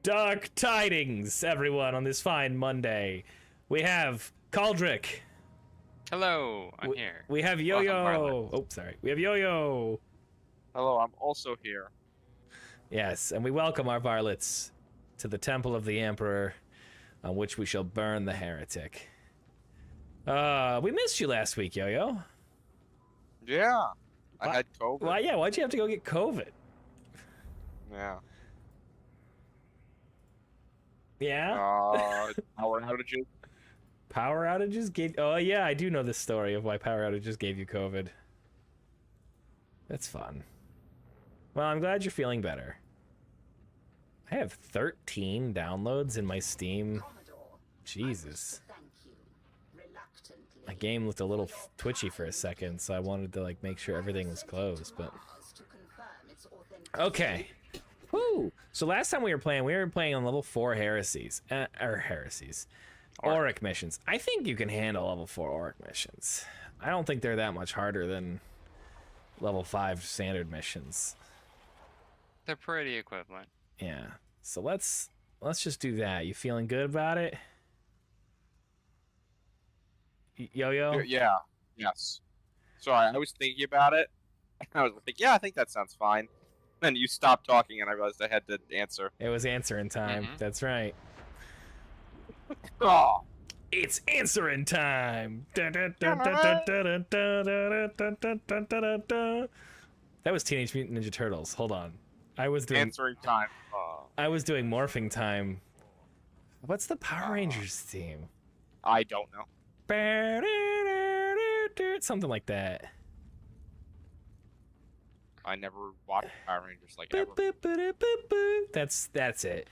Dark tidings, everyone, on this fine Monday. We have Caldric. Hello, I'm here. We have Yo-Yo. Oh, sorry. We have Yo-Yo. Hello, I'm also here. Yes, and we welcome our varlets to the Temple of the Emperor, on which we shall burn the heretic. We missed you last week, Yo-Yo. Yeah, I had COVID. Why? Yeah, why'd you have to go get COVID? Yeah. Yeah? Power outages. Power outages gave... Oh, yeah, I do know this story of why power outages gave you COVID. That's fun. Well, I'm glad you're feeling better. I have 13 downloads in my Steam. Jesus. My game looked a little twitchy for a second, so I wanted to like make sure everything was closed, but... Okay. Woo! So last time we were playing on level 4 heresies. Auric missions. I think you can handle level 4 Auric missions. I don't think they're that much harder than level 5 standard missions. They're pretty equivalent. Yeah. So let's just do that. You feeling good about it? Yo-Yo? Yeah. Yes. Sorry, I was thinking about it. I was like, yeah, I think that sounds fine. Then you stopped talking, and I realized I had to answer. It was answering time. That's right. Oh. It's answering time. That was Teenage Mutant Ninja Turtles. Hold on. I was doing Answering time. I was doing morphing time. What's the Power Rangers theme? I don't know. Something like that. I never watched Power Rangers like ever. That's it.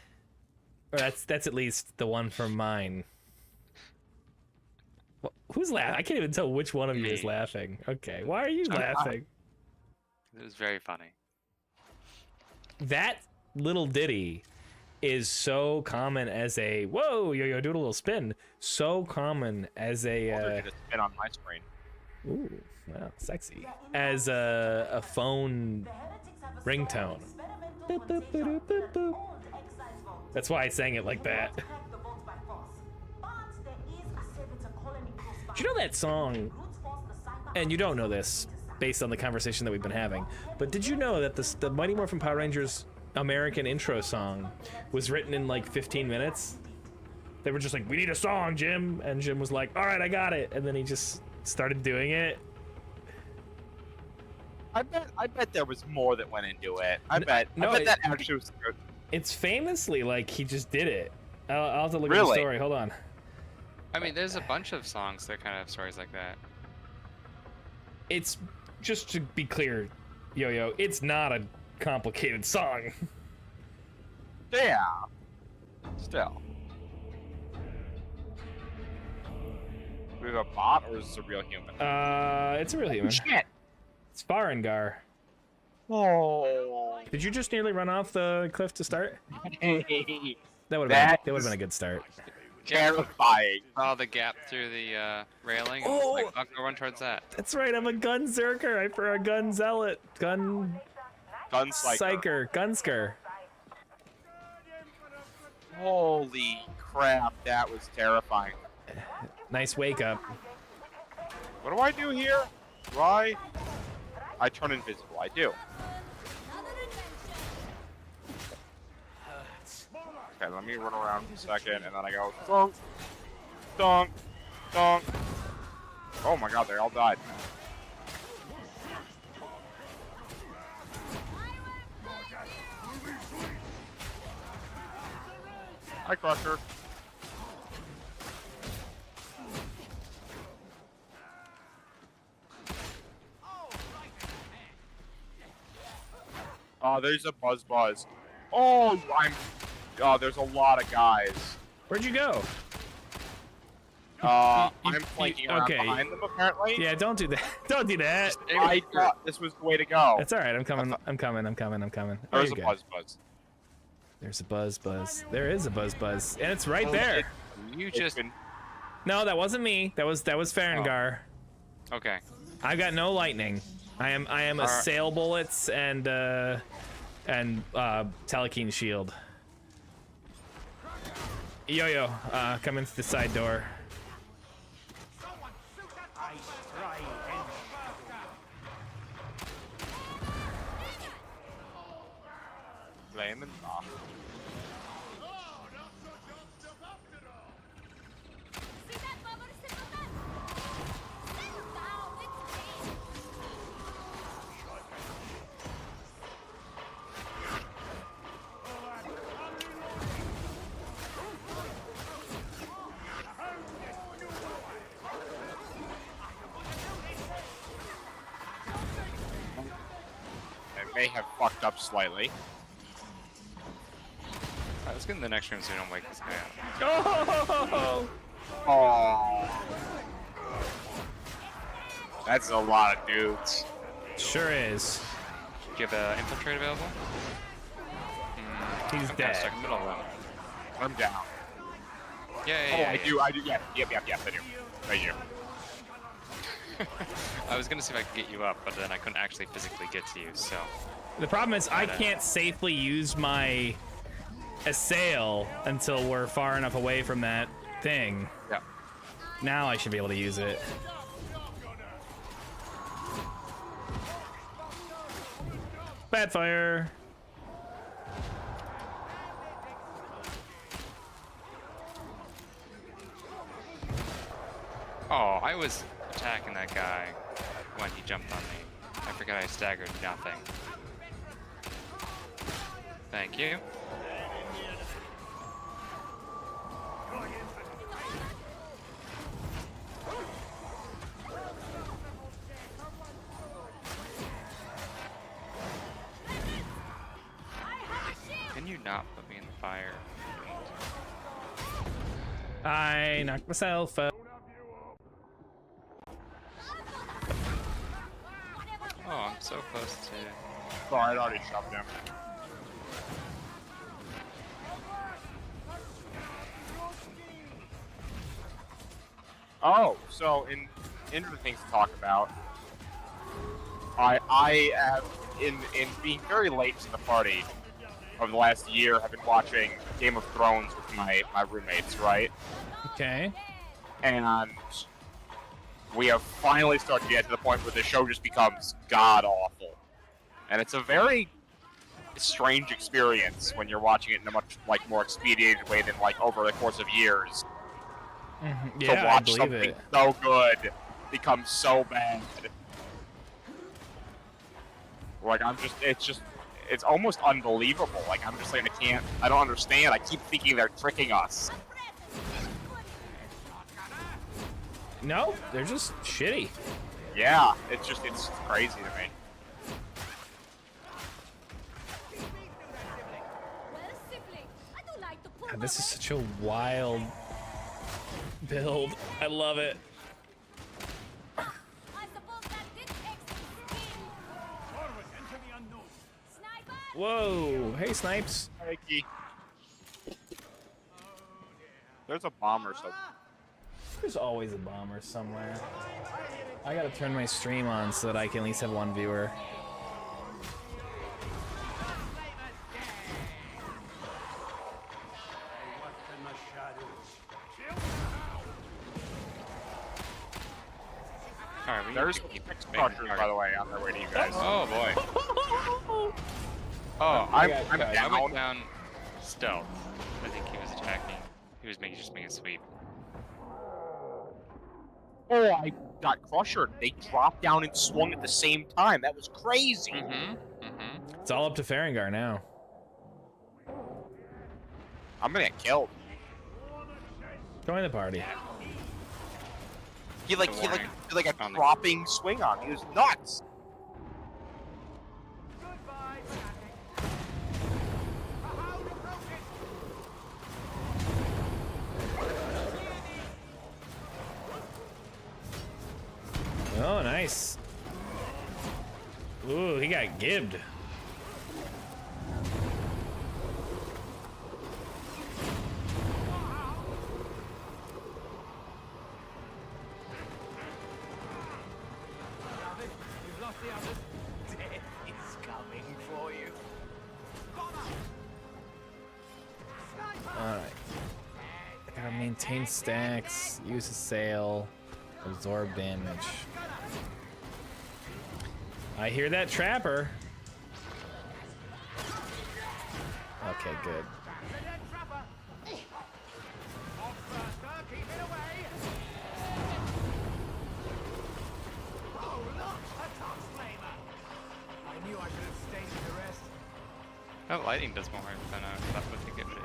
Or that's at least the one from mine. Who's laughing? I can't even tell which one of you is laughing. Okay, why are you laughing? It was very funny. That little ditty is so common as a whoa, Yo-Yo, do a little spin. So common as a They're gonna spin on my screen. ooh, wow, sexy. As a phone ringtone. Boop, boop, boop, boop, boop. That's why I sang it like that. Do you know that song? And you don't know this based on the conversation that we've been having, but did you know that the Mighty Morphin Power Rangers American intro song was written in like 15 minutes? They were just like, we need a song, Jim. And Jim was like, all right, I got it. And then he just started doing it. I bet there was more that went into it. I bet that actually was good. It's famously like he just did it. I'll have to look at Really? the story. Hold on. I mean, there's a bunch of songs that kind of have stories like that. It's just to be clear, Yo-Yo, it's not a complicated song. Yeah. Still. We have a bot, or is this a real human? It's a real human. Shit. It's Farengar. Oh. Did you just nearly run off the cliff to start? Hey. That would That have been a good start. Terrifying. Oh, the gap through the railing. Oh! Like, I'll go run towards that. That's right, I'm a gun zerker. For a gun zealot. Gun Gunsiker. Gunsker. Holy crap, that was terrifying. Nice wake up. What do I do here? Do I turn invisible. I do. Okay, let me run around for a second, and then I go donk, donk, donk. Oh my god, they all died. Hi, Crusher. Oh, there's a buzz. Oh, there's a lot of guys. Where'd you go? I'm flanking around okay. behind them, apparently. Yeah, don't do that. Don't do that. I thought this was the way to go. That's all right. I'm coming. Oh, There's you're a good. buzz. There's a buzz. There is a buzz, and it's right there. You just... No, that wasn't me. That was Farengar. Okay. I got no lightning. I am assail bullets and Telekine shield. Yo-yo, come in through the side door. Blame and off. May have fucked up slightly. Alright, let's get in the next room so we don't wake this guy up. Oh! Oh, that's a lot of dudes. Sure is. Do you have an infiltrate available? He's I'm kinda dead. stuck in the middle of them. I'm down. Yeah, Oh, yeah, I do. Yeah. Yep, I do. Right here. I was gonna see if I could get you up, but then I couldn't actually physically get to you, so. The problem is I can't safely use my assail until we're far enough away from that thing. Yeah. Now I should be able to use it. Bad fire. Oh, I was attacking that guy when he jumped on me. I forgot I staggered nothing. Thank you. Can you not put me in the fire? I knocked myself out. Oh, I'm so close to. Sorry, I'd already shoved him. Oh, so in interesting things to talk about. I have in being very late to the party over the last year have been watching Game of Thrones with my roommates, right? Okay. And we have finally started to get to the point where the show just becomes god awful. And it's a very strange experience when you're watching it in a much more expedited way than over the course of years. Yeah, To I watch believe something it. so good become so bad. It's almost unbelievable. I don't understand. I keep thinking they're tricking us. No, they're just shitty. Yeah, it's crazy to me. God, this is such a wild build. I love it. Whoa! Hey, Snipes. Mikey. There's a bomber somewhere. There's always a bomber somewhere. I gotta turn my stream on so that I can at least have one viewer. Alright, we There's need to keep six making crushers, target. by the way, on their way to you guys. Oh boy. Oh, I'm got down. I went down stealth. I think he was attacking. He was just making a sweep. Oh, I got crushered. They dropped down and swung at the same time. That was crazy. It's all up to Farengar now. I'm gonna get killed. Join the party. He did a On the- dropping swing on me. He was nuts. Oh, nice. Ooh, he got gibbed. Alright. Obtain stacks, use a sail, absorb damage. I hear that trapper. Okay, good. That lighting does more than I thought would think it would.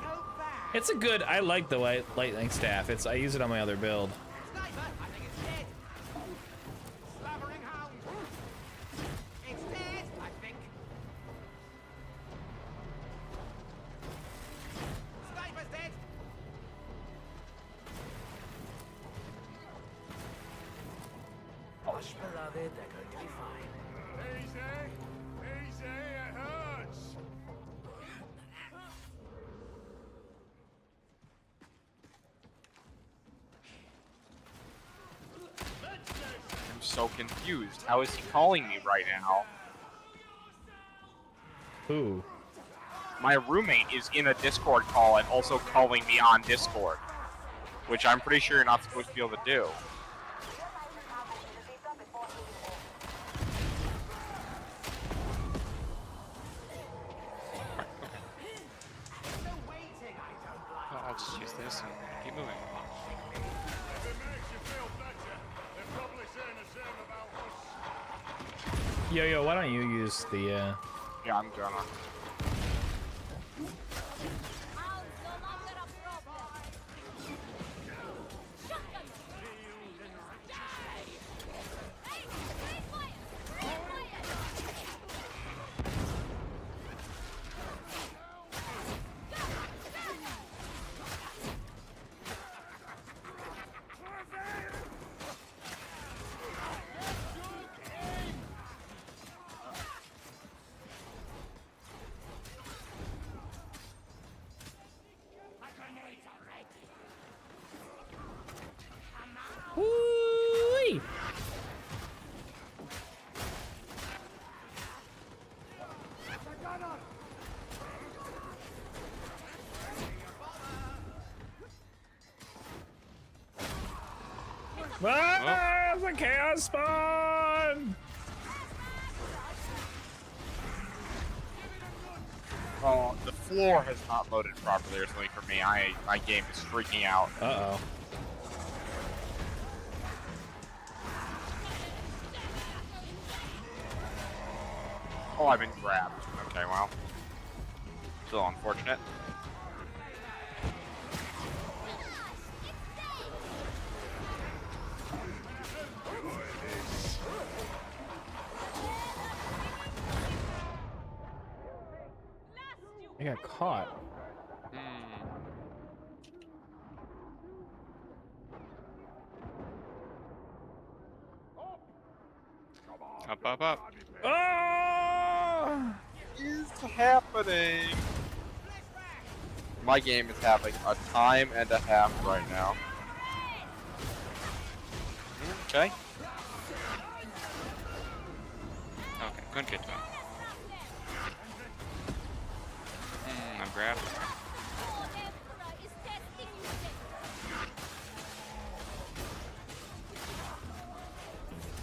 It's a good. I like the lightning staff. I use it on my other build. Hush, beloved, they're going to be fine. Easy, easy, it hurts. I'm so confused. How is he calling me right now? Who? My roommate is in a Discord call and also calling me on Discord, which I'm pretty sure you're not supposed to be able to do. Well, I'll just use this and keep moving. Yo, why don't you use the? Yeah, I'm gonna. Whoo-wee! Ah, the chaos spawn! Oh, the floor has not loaded properly or something for me. My game is freaking out. Uh-oh. Oh, I've been grabbed. Okay, well. Still unfortunate. I got caught. Up. Oh! What is happening? My game is having a time and a half right now. Okay. Okay, couldn't get to him. I'm grabbed.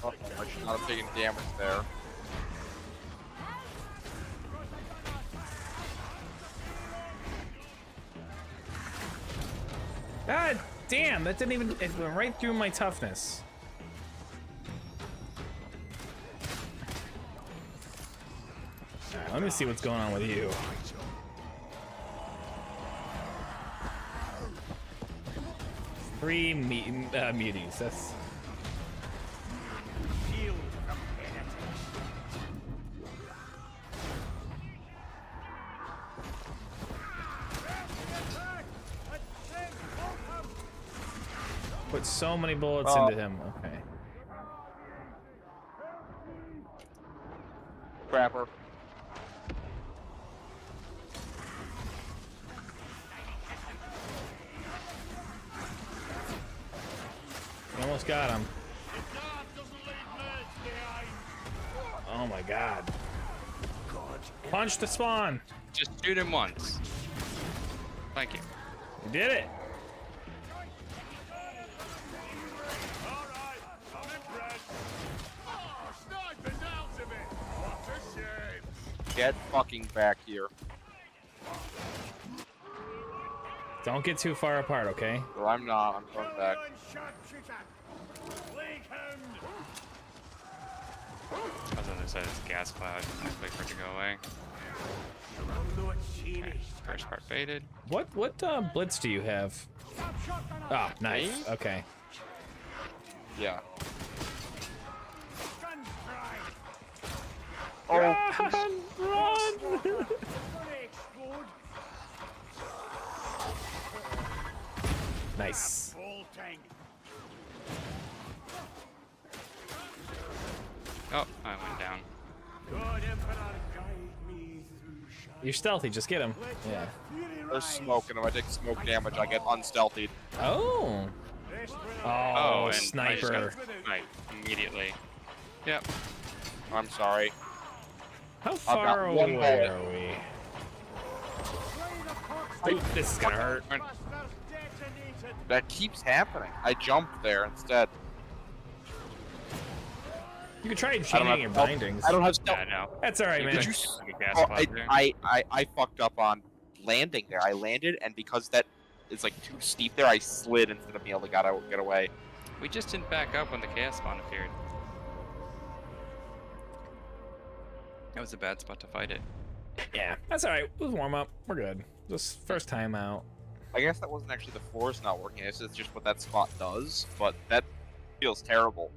Oh, I should not have taken damage there. God damn, that didn't even, it went right through my toughness. Alright, let me see what's going on with you. Three muties, that's... Put so many bullets into him, okay. Crapper. You almost got him. Oh my god. Punch the spawn! Just shoot him once. Thank you. You did it! Get fucking back here. Don't get too far apart, okay? Well, I'm not. I'm coming back. I was on the side of this gas cloud. Wait for it to go away. Okay, first part baited. What blitz do you have? Ah, nice. Me? Okay. Yeah. Run! Oh, Run! Nice. Oh, I went down. You're stealthy, just get him. Yeah. there's smoke, and if I take smoke damage, I get unstealthied. Oh. Oh, and I just sniper. got sniped immediately. Yep. I'm sorry. How got far one away bullet. are we? Ooh, this is gonna hurt. That keeps happening. I jumped there instead. You could try I don't changing have your stealth. bindings. I don't have stealth. Yeah, I know. That's all right, man. Did you? Like a gas Oh, cloud there. I fucked up on landing there. I landed, and because that is like too steep there, I slid instead of being able to get away. We just didn't back up when the chaos spawn appeared. That was a bad spot to fight it. Yeah, that's all right. It was warm up. We're good. Just first time out. I guess that wasn't actually the force not working. It's just what that spot does, but that feels terrible.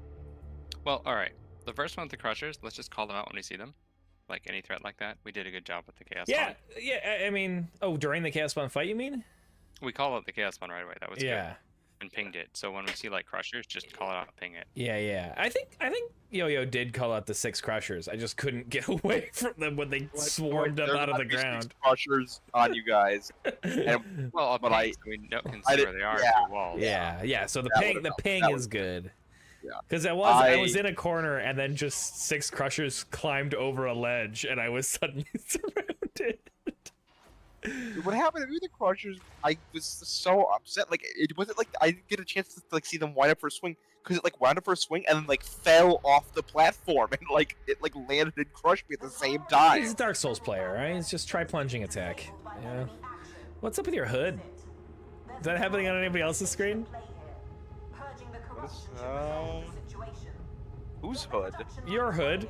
Well, alright. The first one with the crushers, let's just call them out when we see them. Like any threat like that. We did a good job with the chaos Yeah, spawn. yeah. I mean, oh, during the chaos spawn fight, you mean? We call out the chaos spawn right away. That was Yeah. good. And pinged it. So when we see like crushers, just call it out and ping it. Yeah, yeah. I think Yo-Yo did call out the 6 crushers. I just couldn't get away from them when they swarmed up There's out of the about to be 6 ground. Crushers on you guys. And, Well, but I we can I see did- where they are yeah. through walls. Yeah. So the That ping, would've the helped. ping That is would've good. Yeah. Because I I- was in a corner and then just 6 crushers climbed over a ledge and I was suddenly surrounded. what happened to me, the Crushers? I was so upset. Like it wasn't like I didn't get a chance to like see them wind up for a swing because it like wound up for a swing and then like fell off the platform and like it like landed and crushed me at the same time. He's a Dark Souls player, right? It's just try plunging attack. Yeah. What's up with your hood? Is that happening on anybody else's screen? Whose hood? Your hood.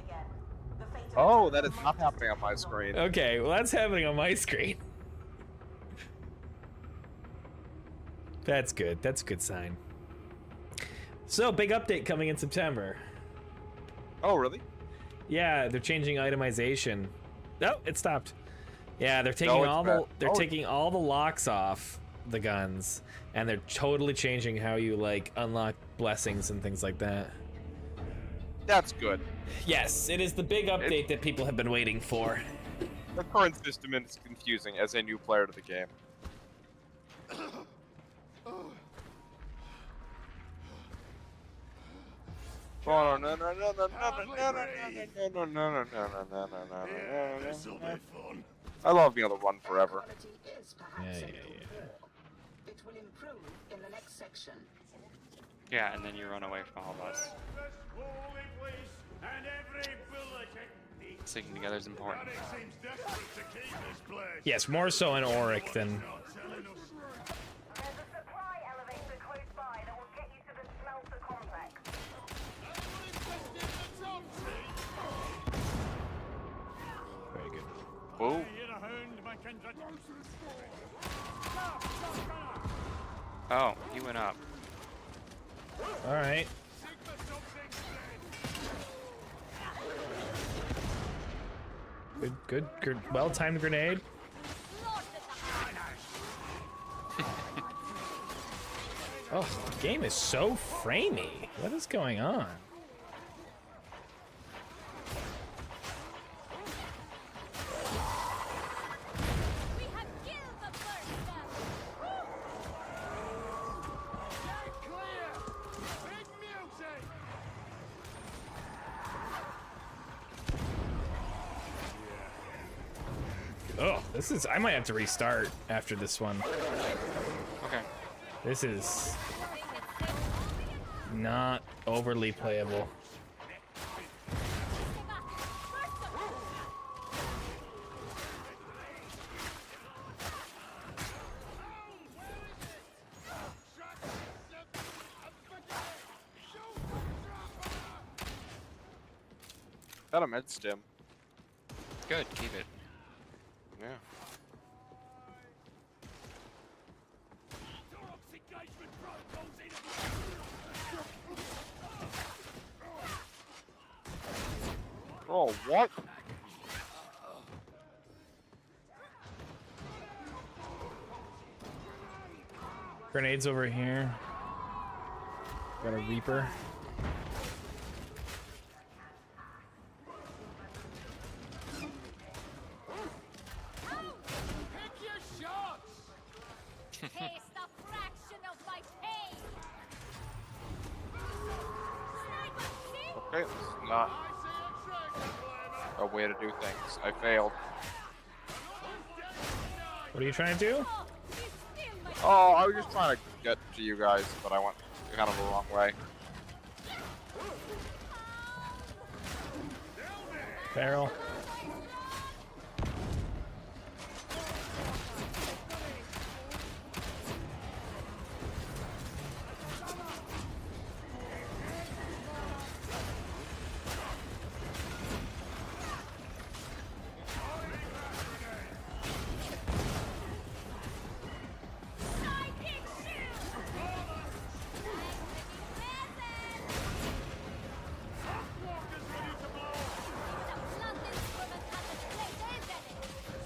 Oh, that is not happening on my screen. Okay, well that's happening on my screen. That's good. That's a good sign. So, big update coming in September. Oh, really? Yeah, they're changing itemization. Oh, it stopped. Yeah, they're taking No, it's bad. taking all the locks off the guns, and they're totally changing how you like unlock blessings and things like that. That's good. Yes, it is the big update that people have been waiting for. The current system is confusing as a new player to the game. Oh, no, no, no, no, no, no, no, no, no, no, no, no, no, no, no, This'll be fun. I love being able to run forever. Yeah. It will improve in the next section. Yeah, and then you run away from all of us. This holy place and every bullet it needs. Sticking together is important. It seems desperate to keep this place. Yes, more so in Auric than. Not telling us. There's a supply elevator close by that will get you to the smelter complex. Very good. Whoa. You're a hound, my kindred. Oh, he went up. All right. Good. Well-timed grenade. Oh, the game is so framey. What is going on? We have killed the first step. Clear! Big music! Oh, this is. I might have to restart after this one. Okay. This is not overly playable. Got a med stim. Good, keep it. Yeah. Oh, what? Grenades over here. Got a Reaper. Pick your shots! Taste a fraction of my pain. Sniper, see? Okay, this is not I see a traitor flavor! a way to do things. I failed. What are you trying to do? Oh, you steal my Oh, I was just trying to get to you guys, but I went kind of the wrong way. Barrel. psychic shield. Walker's ready to blow! The blood instrument has its place, isn't it?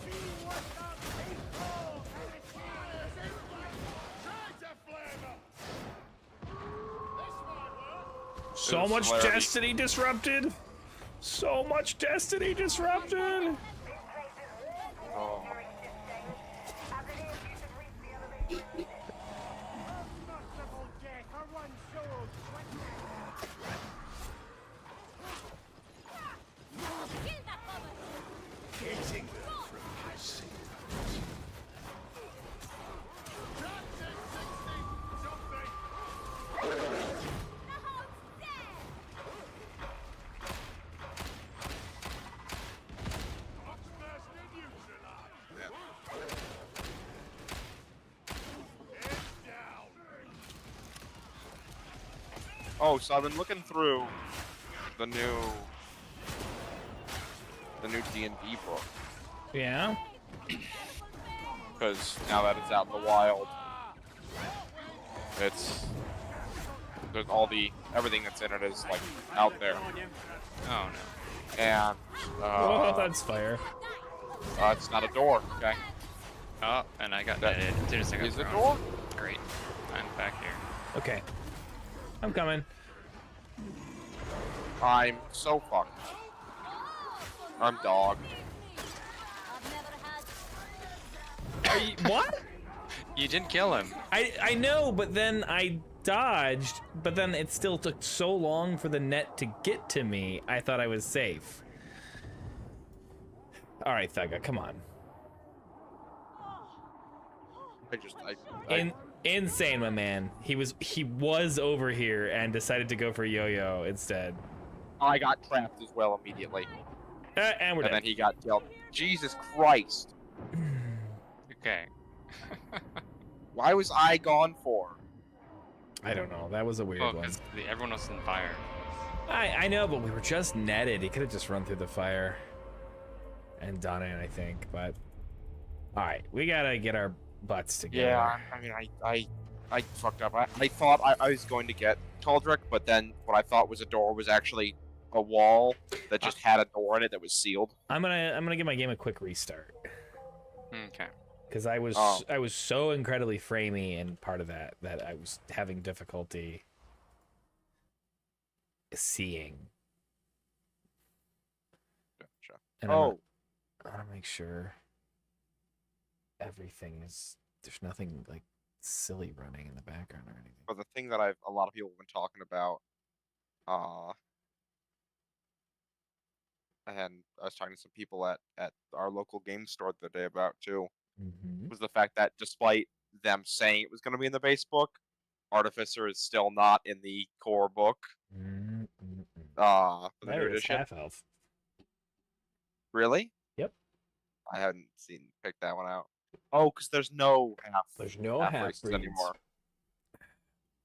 See what the people traitor flavor! This might work! So Ooh, much celerity. destiny disrupted. So much destiny disrupted. Oh. Unmerciful death for one soul! Kill that woman. Getting them from passing. Something! Now it's dead. Oxmaster neutralized! It's down! Oh, so I've been looking through the new D&D book Yeah. because now that it's out in the wild, there's everything that's in it is like out there, Oh no. and Oh, that's fire. it's not a door. Okay, Oh, and I got That netted as soon as I got is a thrown. door. Great. I'm back here. Okay. I'm coming. I'm so fucked. I'm dog. I've never had. What? You didn't kill him. I know, but then I dodged, but then it still took so long for the net to get to me, I thought I was safe. All right, Thugga, come on. Insane, my man. He was over here and decided to go for yo-yo instead. I got trapped as well immediately, And we're and then dead. he got killed. Jesus Christ! Okay. Why was I gone for? I don't know. That was a weird Oh, one. because everyone else in fire. I know, but we were just netted. He could have just run through the fire and done it, I think. But all right, we gotta get our butts together. Yeah, I mean, I fucked up. I thought I was going to get Taldric, but then what I thought was a door was actually a wall that just had a door in it that was sealed. I'm gonna give my game a quick restart Okay. because I was so incredibly framey and part of that I was having difficulty seeing. Gotcha. And I want to make sure everything is there's nothing like silly running in the background or anything. But the thing that a lot of people have been talking about, and I was talking to some people at our local game store the other day about too, Mm-hmm. was the fact that despite them saying it was going to be in the base book, Artificer is still not in the core book. For the new There it is, edition. half elf. Really? Yep. I hadn't picked that one out. Oh, because there's no half. There's no half half races breeds anymore.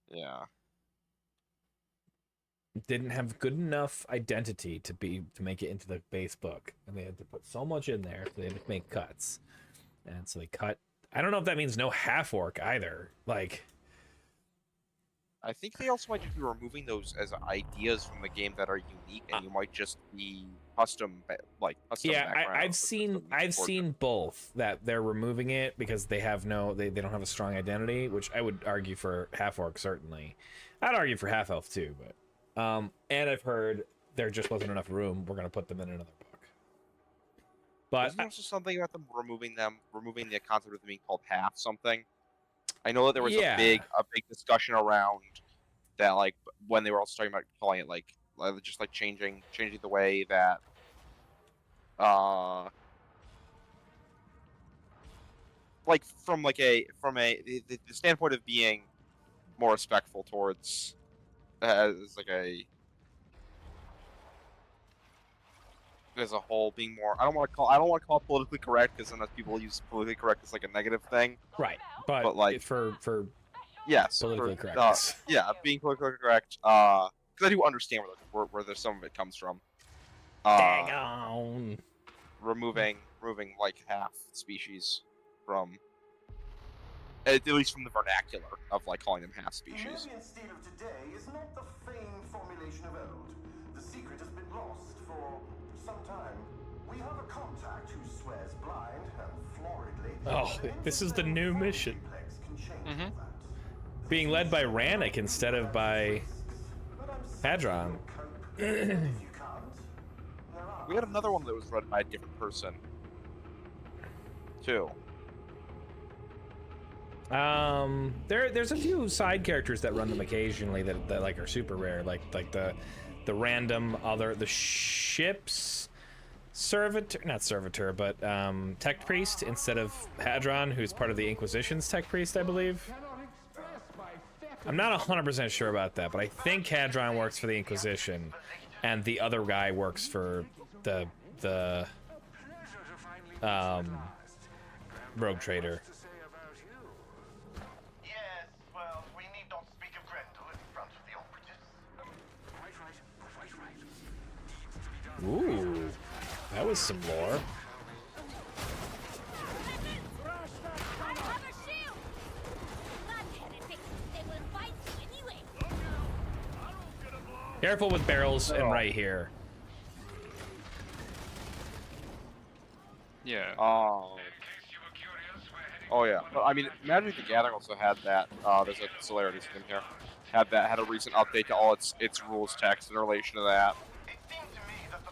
Yeah. didn't have good enough identity to make it into the base book, and they had to put so much in there, so they had to make cuts, and so they cut. I don't know if that means no half orc either. Like, I think they also might just be removing those as ideas from the game that are unique, and you might just be custom yeah, background, I've seen both, that they're removing it because they have they don't have a strong identity, which I would argue for half orc certainly. I'd argue for half elf too, but and I've heard there just wasn't enough room. We're gonna put them in another book. But Wasn't there also something about them removing the concept of them being called half something? I know that there was Yeah. a big discussion around that, like when they were also talking about calling it like just like changing the way that like from the standpoint of being more respectful towards as like as a whole, being more, I don't want to call it politically correct, because sometimes people use politically correct as like a negative thing. right, but like for yes, politically correctness. yeah, being politically correct, because I do understand where there's some of it comes from. Dang on. Removing like half species from, at least from the vernacular of like calling them half species. The Nevian steel of today is not the famed formulation of old. The secret has been lost for some time. We have a contact who swears blind and floridly. Oh, this is the new mission. Can change all that. Being led by Rannick instead of by But I'm certain Hadron. you'll cope. If you can't, there are We had another one that was run by a different person, too. There's a few side characters that run them occasionally that like are super rare, like the random the ship's not servitor, but tech priest instead of Hadron, who's part of the Inquisition's tech priest, I believe. I'm not 100% sure about that, but I think Hadron works for the Inquisition, and the other guy works for the rogue trader. Yes, well, we need not speak of Grendel in front of the operatives. Quite right. Ooh, that was some lore. I have a shield! Blood heretics, they will fight you anyway. Careful with barrels and right here. Yeah. Oh yeah. But, I mean, Magic the Gathering also had that. There's a similarities in here. Had a recent update to all its rules text in relation to that,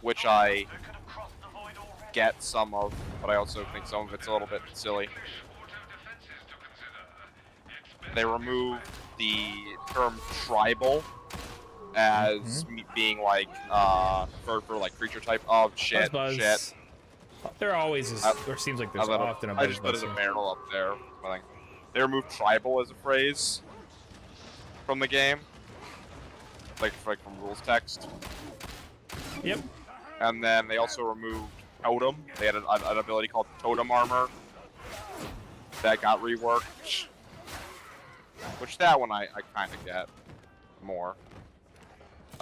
which I get some of, but I also think some of it's a little bit silly. They removed the term tribal as being like for like creature type. Oh shit, Buzz. shit. There always is, or seems like there's often a I just put buzz. it as a barrel up there. I think they removed tribal as a phrase from the game, like from rules text. Yep. And then they also removed totem. They had an ability called totem armor that got reworked, which that one I kind of get more.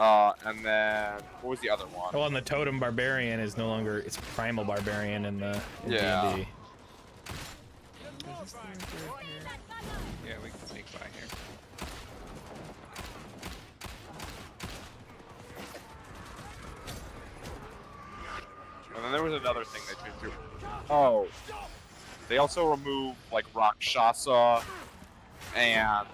And then what was the other one? Well, and the totem barbarian is no longer, it's primal barbarian in the Yeah. D&D. Yeah, we can sneak by here. And then there was another thing they changed too. Oh, they also removed like Rakshasa and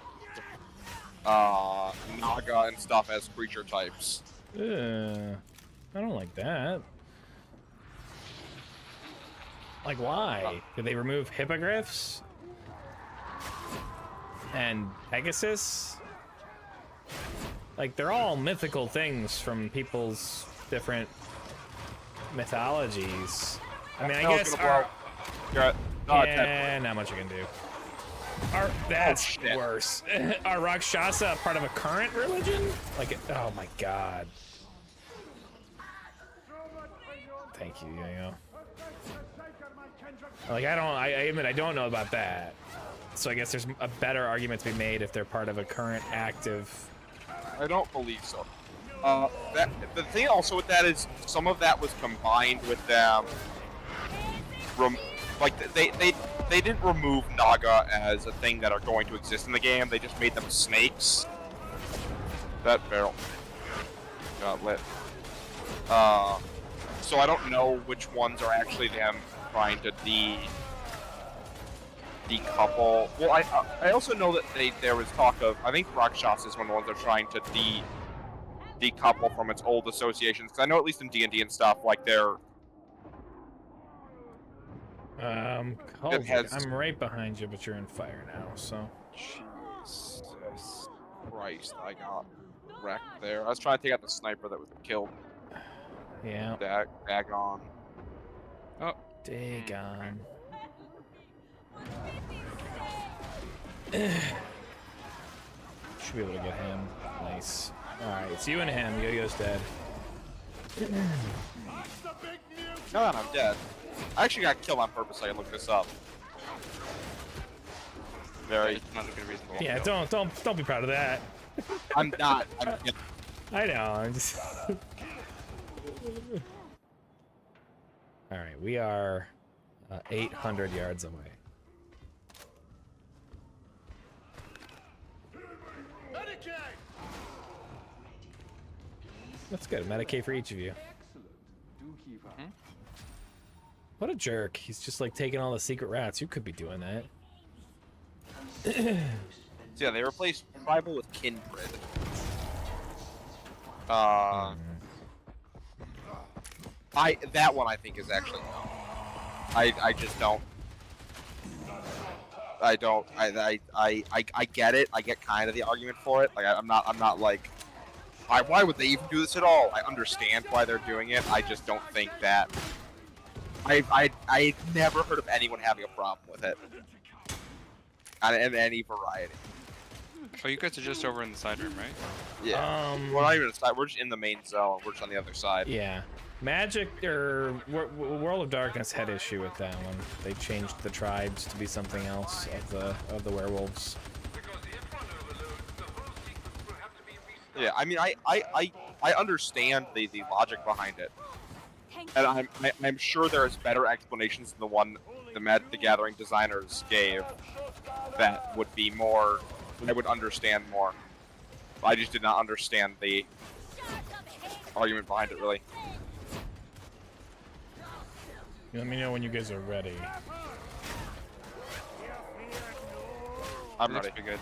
Naga and stuff as creature types. I don't like that. Like, why? Did they remove hippogriffs? And Pegasus? Like, they're all mythical things from people's different mythologies. I mean, I guess yeah, not much you can do. That's worse. Are Rakshasa part of a current religion? Like, oh my god. Thank you, Yo-Yo. Like, I admit I don't know about that. So I guess there's a better argument to be made if they're part of a current active. I don't believe so. The thing also with that is some of that was combined with them. They didn't remove Naga as a thing that are going to exist in the game. They just made them snakes. That barrel got lit. So I don't know which ones are actually them trying to decouple. Well, I also know that there was talk of, I think Rakshas is one of the ones that are trying to decouple from its old associations. Because I know at least in D&D and stuff, like they're... Koldrick, I'm right behind you, but you're in fire now, so... Jesus Christ, I got wrecked there. I was trying to take out the sniper that was killed. Yeah. Dagon. Oh. Dagon. Should be able to get him. Nice. Alright, it's you and him. Yo-Yo's dead. No, I'm dead. I actually got killed on purpose, so I can look this up. Very... It's not looking reasonable. Yeah, don't be proud of that. I'm not. I know, I'm just... Alright, we are 800 yards away. That's good. Medicaid for each of you. What a jerk. He's just like taking all the secret rats. You could be doing that. So yeah, they replaced tribal with kindred. That one I think is actually no. I just don't. I get it. I get kind of the argument for it. Like I'm not like, why would they even do this at all? I understand why they're doing it. I just don't think that. I never heard of anyone having a problem with it. In any variety. Oh, you guys are just over in the side room, right? Yeah. We're not even inside. We're just in the main zone. We're just on the other side. Yeah. Magic or World of Darkness had issue with that one. They changed the tribes to be something else of the werewolves. Yeah, I mean, I understand the logic behind it, and I'm sure there is better explanations than the one the Magic the Gathering designers gave that would be more. I would understand more. I just did not understand the argument behind it, really. Let me know when you guys are ready. I'm ready. Be good.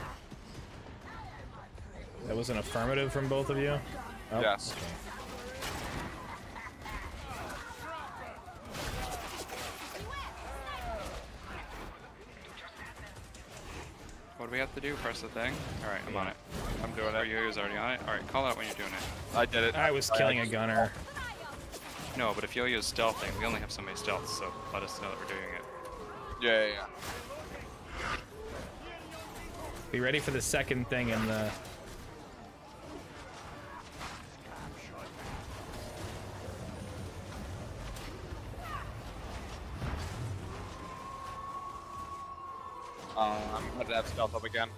That was an affirmative from both of you? Oh, Yes. Okay. What do we have to do? Press the thing? Alright, I'm on it. I'm doing Are it. you already on it? Alright, call out when you're doing it. I did it. I was killing a gunner. No, but if Yo-Yo's stealthing, we only have so many stealths, so let us know that we're doing it. Yeah. Be ready for the second thing in the... I'm going to have stealth up again.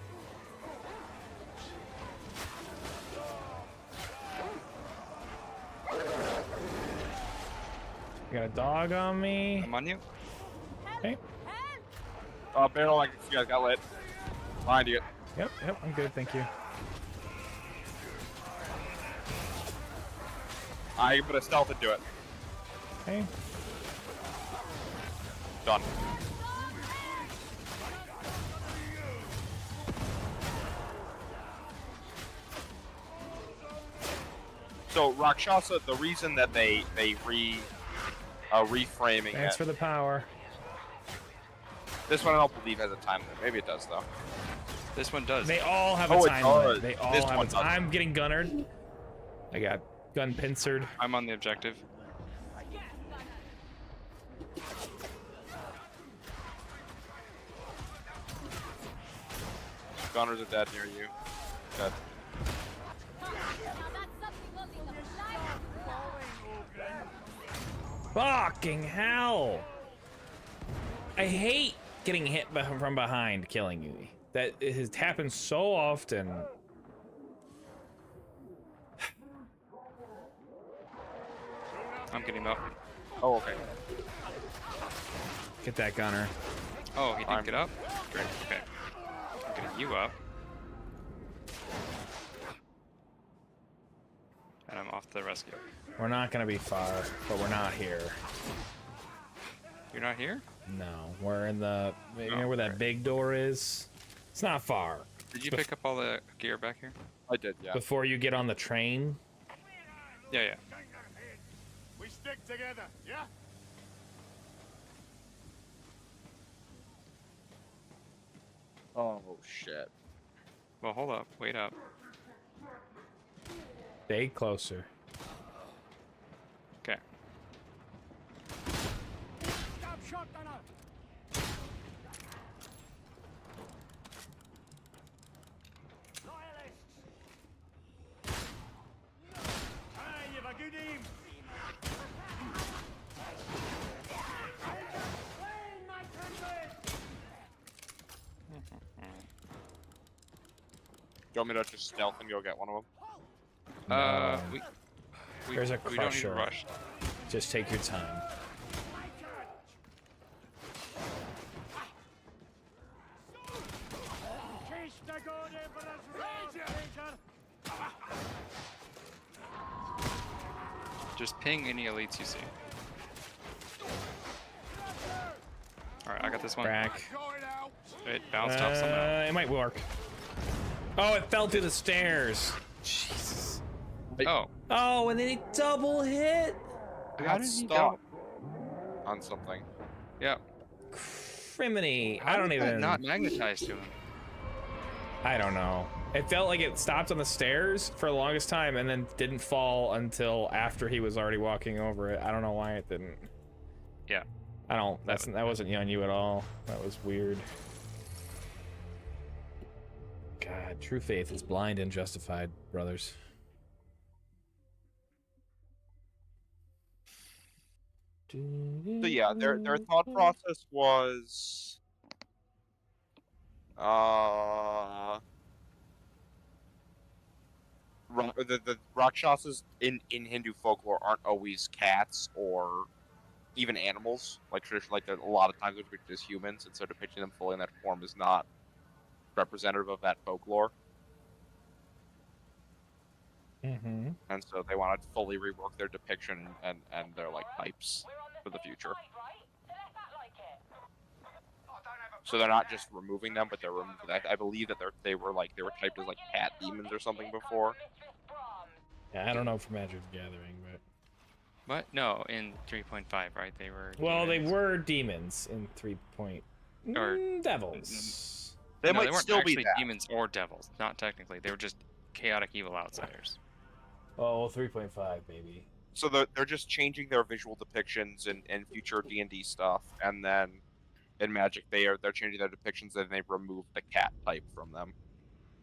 You got a dog on me. I'm on you. Okay. Barrel, like you guys got lit. Behind you. Yep, I'm good, thank you. I'm gonna stealth into it. Okay. Done. So Rakshasa, the reason that they reframing Thanks it. for the power. This one I don't believe has a time limit. Maybe it does though. This one does. They all have Oh, a it time does. limit. They all This have one a time. doesn't. I'm getting gunnered. I got gun pincered. I'm on the objective. Gunners are dead near you. Dead. Fucking hell! I hate getting hit from behind, killing you. That it has happened so often. I'm getting him up. Oh, okay. Get that gunner. Oh, he didn't get up? Great, okay. I'm getting you up. And I'm off to the rescue. We're not gonna be far, but we're not here. You're not here? No, we're in the. You Oh, know where that okay. big door is? It's not far. Did you pick up all the gear back here? I did, yeah. Before you get on the train. Yeah, yeah. We stick together, yeah? Oh, shit. Well, hold up. Wait up. Stay closer. Okay. Stop shotgunner! Loyalists! Hey, you've a good aim! Do you want me to just stealth and go get one of them? We There's a we don't need to crusher. rush. Just take your time. Kiss the good Emperor's wrath, Major! Just ping any elites you see. Alright, I got this one. Crack. Going out! It bounced off someone else. It might work. Oh, it fell through the stairs. Jesus. Oh, Oh, and then he double hit. I How got did he stuck on something. yeah. Criminy. How I don't did that even. not magnetize to him. I don't know. It felt like it stopped on the stairs for the longest time and then didn't fall until after he was already walking over it. I don't know why it didn't. Yeah. I don't. That wasn't on you at all. That was weird. God, true faith is blind and justified, brothers. So yeah, their thought process was, the Rakshasas in Hindu folklore aren't always cats or even animals. Like traditionally, like a lot of times they're depicted as humans, and so depicting them fully in that form is not representative of that folklore. Mm-hmm. And so they want to fully rework their depiction and their like types for the future. So they're not just removing them, but they're removing. I believe that they were typed as like cat demons or something before. Yeah, I don't know for Magic the Gathering, but What? No, in 3.5, right? They were. well, demons. they were demons in 3. Or- Devils. They No, might they weren't still be actually that. demons or devils. Not technically. They were just chaotic evil outsiders. Oh, 3.5 maybe. So they're just changing their visual depictions in future D&D stuff, and then in Magic they're changing their depictions and they remove the cat type from them.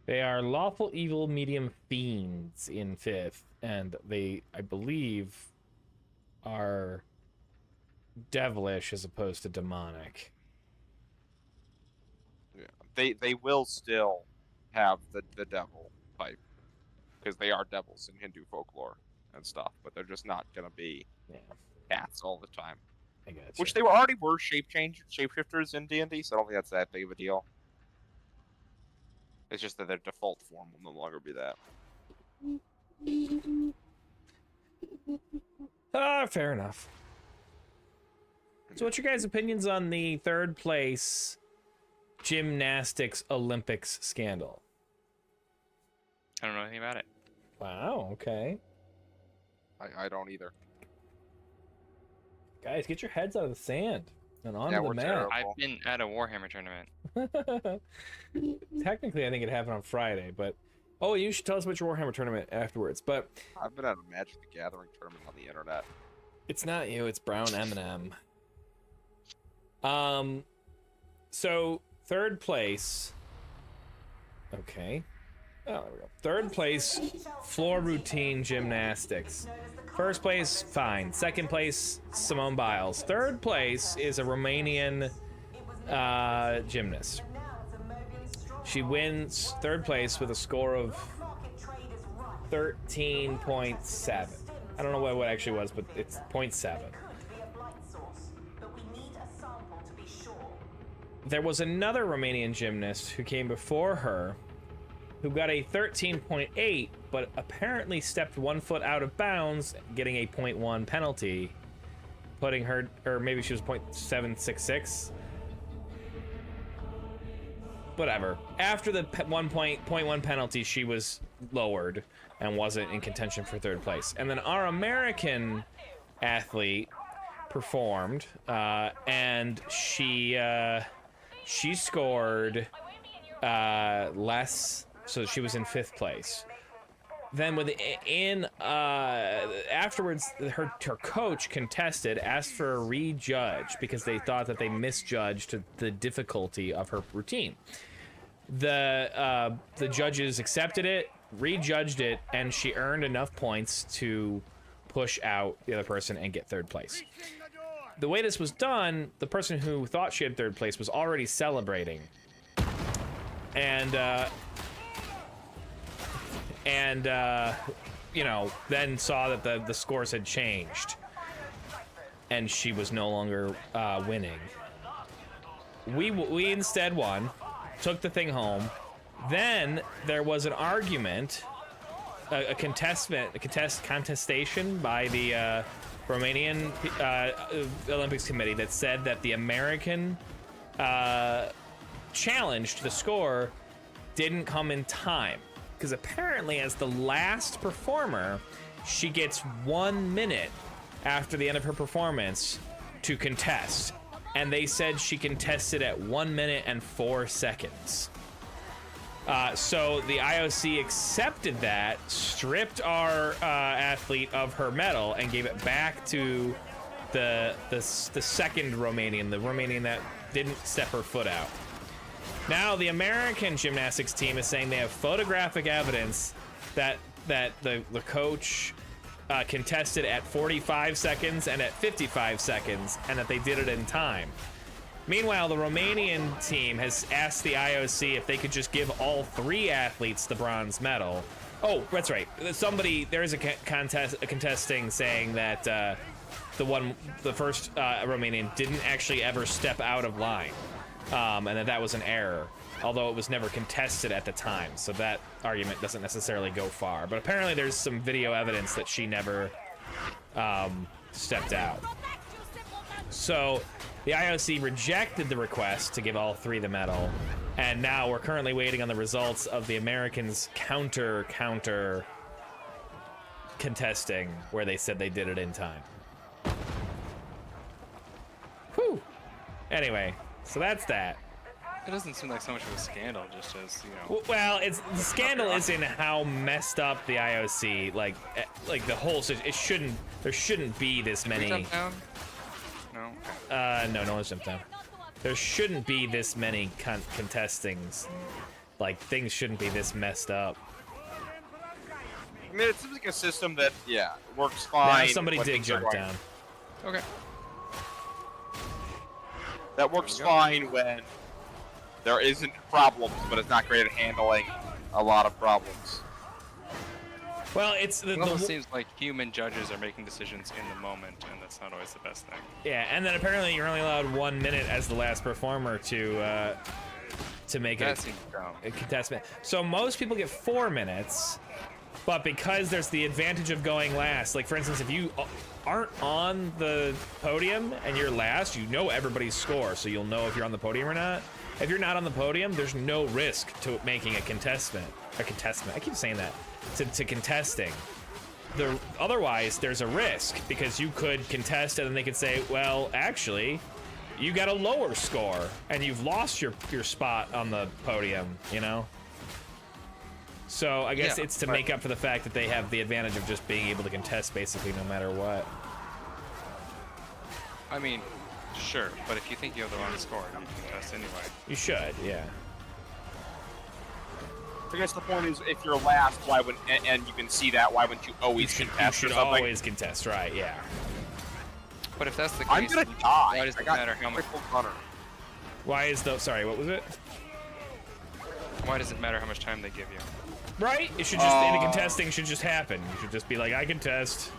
They are lawful evil medium fiends in 5th, and they, I believe, are devilish as opposed to demonic. Yeah. They will still have the devil type because they are devils in Hindu folklore and stuff, but they're just not gonna be Yeah, cats all the time. I got you. Which they already were shapeshifters in D&D, so I don't think that's that big of a deal. It's just that their default form will no longer be that. Fair enough. So what's your guys' opinions on the 3rd place gymnastics Olympics scandal? I don't know anything about it. Wow, okay. I don't either. Guys, get your heads out of the sand and onto Yeah, the we're mat. terrible. I've been at a Warhammer tournament. Technically, I think it happened on Friday, but... Oh, you should tell us about your Warhammer tournament afterwards, but... I've been at a Magic the Gathering tournament on the internet. It's not you, it's Brown M&M. So, 3rd place... Okay. Oh, there we go. 3rd place, floor routine gymnastics. 1st place, fine. 2nd place, Simone Biles. 3rd place is a Romanian gymnast. She wins 3rd place with a score of 13.7. I don't know what it actually was, but it's 0.7. Could be a blight source, but we need a sample to be sure. There was another Romanian gymnast who came before her who got a 13.8, but apparently stepped 1 foot out of bounds, getting a 0.1 penalty, putting her, or maybe she was 0.766. Whatever. After the 1.1 penalty, she was lowered and wasn't in contention for 3rd place. And then our American athlete performed, and she scored less, so she was in 5th place. Then afterwards, her coach contested, asked for a rejudge because they thought that they misjudged the difficulty of her routine. The judges accepted it, rejudged it, and she earned enough points to push out the other person and get 3rd place. The way this was done, the person who thought she had 3rd place was already celebrating, and you know, then saw that the scores had changed, and she was no longer winning. We instead won, took the thing home. Then there was an argument, a contestation by the Romanian Olympics Committee that said that the American challenge to the score didn't come in time. Because apparently, as the last performer, she gets 1 minute after the end of her performance to contest. And they said she contested at 1 minute and 4 seconds. So the IOC accepted that, stripped our athlete of her medal, and gave it back to the second Romanian, the Romanian that didn't step her foot out. Now the American gymnastics team is saying they have photographic evidence that the coach contested at 45 seconds and at 55 seconds, and that they did it in time. Meanwhile, the Romanian team has asked the IOC if they could just give all 3 athletes the bronze medal. Oh, that's right. There is a contesting saying that the first Romanian didn't actually ever step out of line. And that was an error, although it was never contested at the time, so that argument doesn't necessarily go far. But apparently there's some video evidence that she never stepped out. So the IOC rejected the request to give all 3 the medal, and now we're currently waiting on the results of the Americans' counter contesting, where they said they did it in time. Whew. Anyway. So that's that. It doesn't seem like so much of a scandal, just as, you know. Well, the scandal is in how messed up the IOC, like the whole. There shouldn't be this many. Did we jump down? No. No one's jumped down. There shouldn't be this many contestings. Like, things shouldn't be this messed up. I mean, it seems like a system that, works fine. Now somebody when did things are jump going. down. Okay. That works fine when there isn't problems, but it's not great at handling a lot of problems. Well, it almost seems like human judges are making decisions in the moment, and that's not always the best thing. Yeah, and then apparently you're only allowed 1 minute as the last performer to make That seems dumb. a contestant. So most people get 4 minutes, but because there's the advantage of going last, like for instance, if you aren't on the podium and you're last, you know everybody's score, so you'll know if you're on the podium or not. If you're not on the podium, there's no risk to making a contestant. I keep saying that. To contesting. Otherwise, there's a risk, because you could contest and then they could say, well, actually, you got a lower score and you've lost your spot on the podium, you know? So I guess it's to make up for the fact that they have the advantage of just being able to contest basically no matter what. I mean, sure, but if you think you have the wrong score, you can contest anyway. You should, yeah. I guess the point is, if you're last, why would and you can see that, why wouldn't you always contest You or should something? always contest, right? Yeah. But if that's the case, I'm gonna die. why does I it got matter how much? crippled runner. Why is the sorry? What was it? Why does it matter how much time they give you? Right? It should just the contesting should just happen. You should just be like, I contest.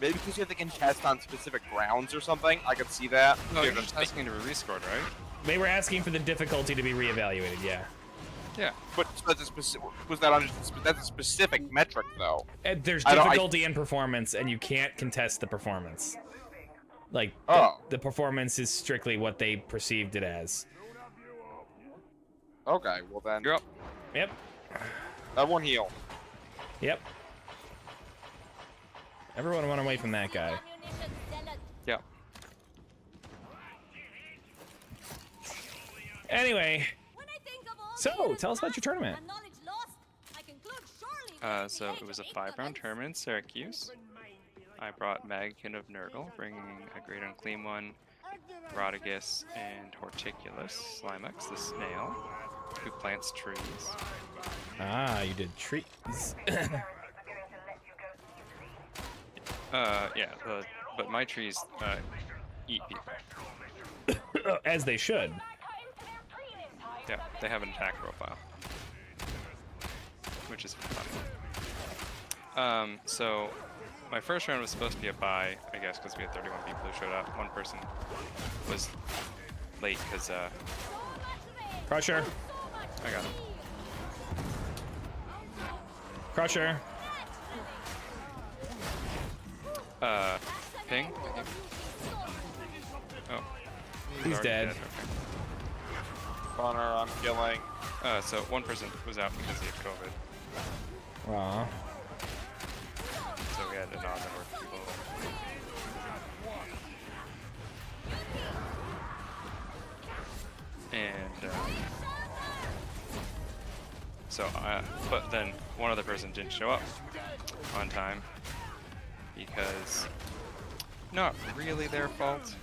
Maybe because you have to contest on specific grounds or something. I could see that. No, you're just asking to be rescored, right? They were asking for the difficulty to be reevaluated, yeah. Yeah. But that's a specific. Was that on? That's a specific metric, though. And there's I don't- difficulty in performance, and you can't contest the performance. Like, Oh. the performance is strictly what they perceived it as. Okay, well then. You're up. Yep. Everyone heal. Yep. Everyone run away from that guy. Ammunition zealot. Yeah. Anyway, When I think of all So, the years tell us about your past tournament. and knowledge lost, I conclude surely we are So the it age was a of 5-round ignorance. tournament in Syracuse. I brought Magkin of Nurgle, bringing a Great Unclean One, Rodigus, and Horticulus, Slimex, the snail, who plants trees. ah, you did trees. Yeah, but my trees eat people. As they should. Yeah, they have an attack profile, which is funny. So my first round was supposed to be a bye, I guess, because we had 31 people who showed up. One person was late because Crusher. I got him. Crusher. Ping. Oh, He's already dead. Okay. Runner, I'm killing. So one person was out because he had COVID, Aw. so we had an odd number of people. And but then one other person didn't show up on time because not really their fault.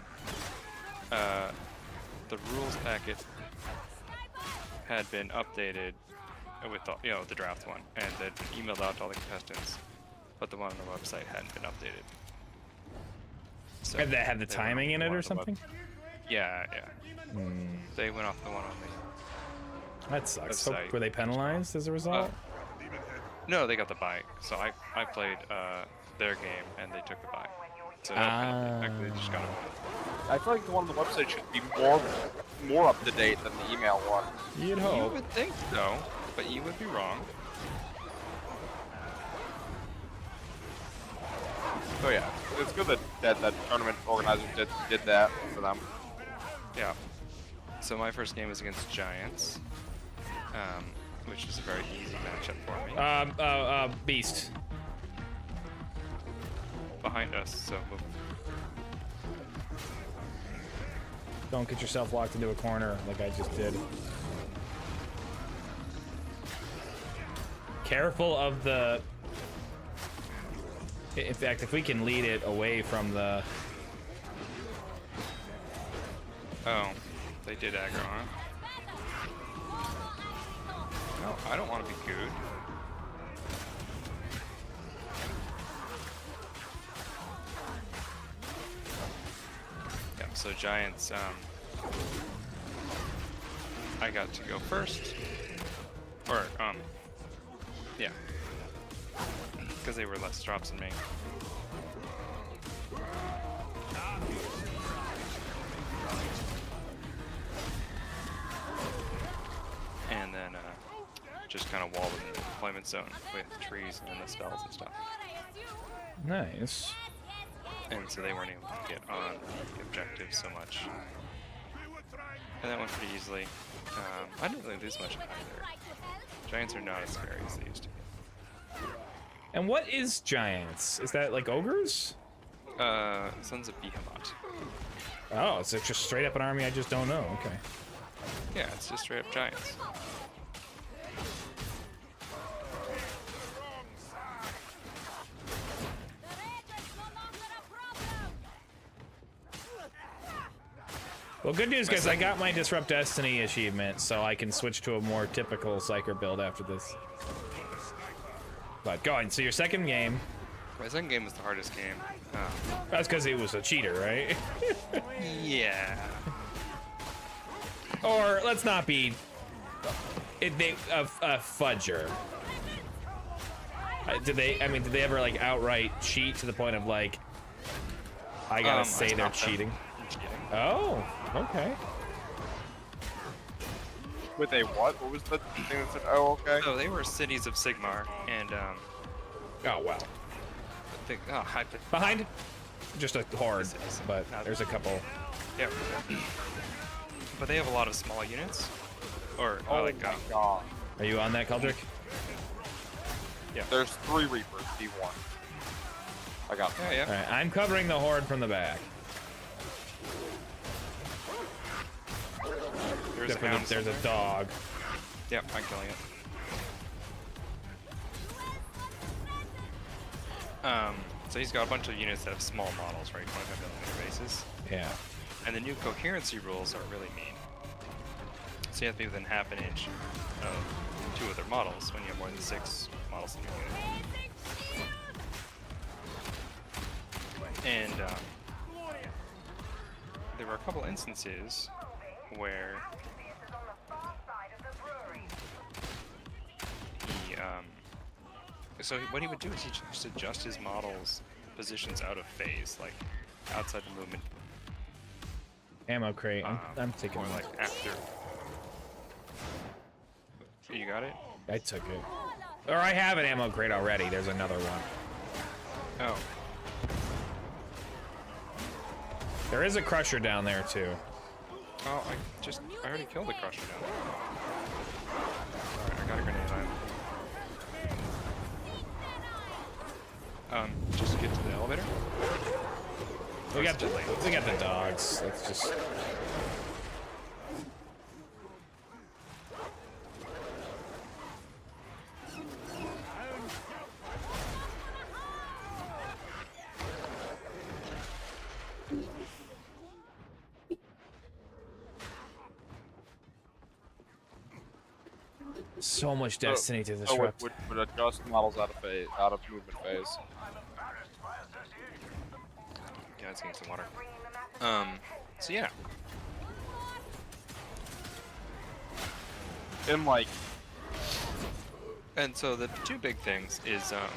The rules packet had been updated with the draft one, and had been emailed out to all the contestants, but the one on the website hadn't been updated. So And that had the they went timing off in the it one or on the web- something? Yeah. They went off the one on That sucks. Website. So, were they penalized as a result? no, they got the bye. So I played their game, and they took the bye. So no penalty. Actually, they just got a I feel like the one on the website should be more up to date than the email one. You'd You hope. would think so, but you would be wrong. So yeah, it's good that tournament organizer did that for them. Yeah. So my first game was against Giants, which is a very easy matchup for me. Beast. Behind us, so move. Don't get yourself locked into a corner like I just did. Careful of the... In fact, if we can lead it away from the... Oh, they did aggro, huh? No, I don't want to be good. Yeah, so Giants, I got to go first. Or, yeah. Because they were less drops than me. And then, just kind of walled in the deployment zone with trees and the spells and stuff. Nice. And so they weren't able to get on the objective so much. And that went pretty easily. I didn't really lose much either. Giants are not as scary as they used to be. And what is giants? Is that like ogres? Sons of Behemoth. Oh, it's just straight up an army I just don't know. Okay. Yeah, it's just straight up giants. Well, good news, guys. I got my Disrupt Destiny achievement, so I can switch to a more typical Psyker build after this. But go on. So your second game. My second game was the hardest game. That's because it was a cheater, right? Yeah. Or let's not be. A fudger. Did they? I mean, did they ever like outright cheat to the point of like I gotta I say they're stopped them cheating. from cheating. Oh, okay. With a what? What was the thing that said, oh, okay? So they were cities of Sigmar, and Oh wow. Behind? Just a horde, but there's a couple. Yeah. But they have a lot of small units, or Oh like my god. Are you on that, Keldrick? There's 3 Reapers, D1. I got them. yeah. All right, I'm covering the horde from the back. There's a Except for hound there's a somewhere. dog. Yep, I'm killing it. So he's got a bunch of units that have small models, right? 25 millimeter bases. Yeah. And the new coherency rules are really mean. So you have to be within half an inch of 2 other models when you have more than 6 models in your unit. And there were a couple instances where what he would do is he just adjust his models' positions out of phase, like outside the movement. Ammo crate. I'm taking Or one. like after. You got it? I took it. Or I have an ammo crate already. There's another one. Oh. There is a crusher down there too. Oh, I already killed the crusher down there. Alright, I got a grenade on. Just get to the elevator. We got the dogs. Let's just. So much destiny to So disrupt. would adjust models out of movement phase. Yeah, let's get some water. So yeah. And like, And so the 2 big things is at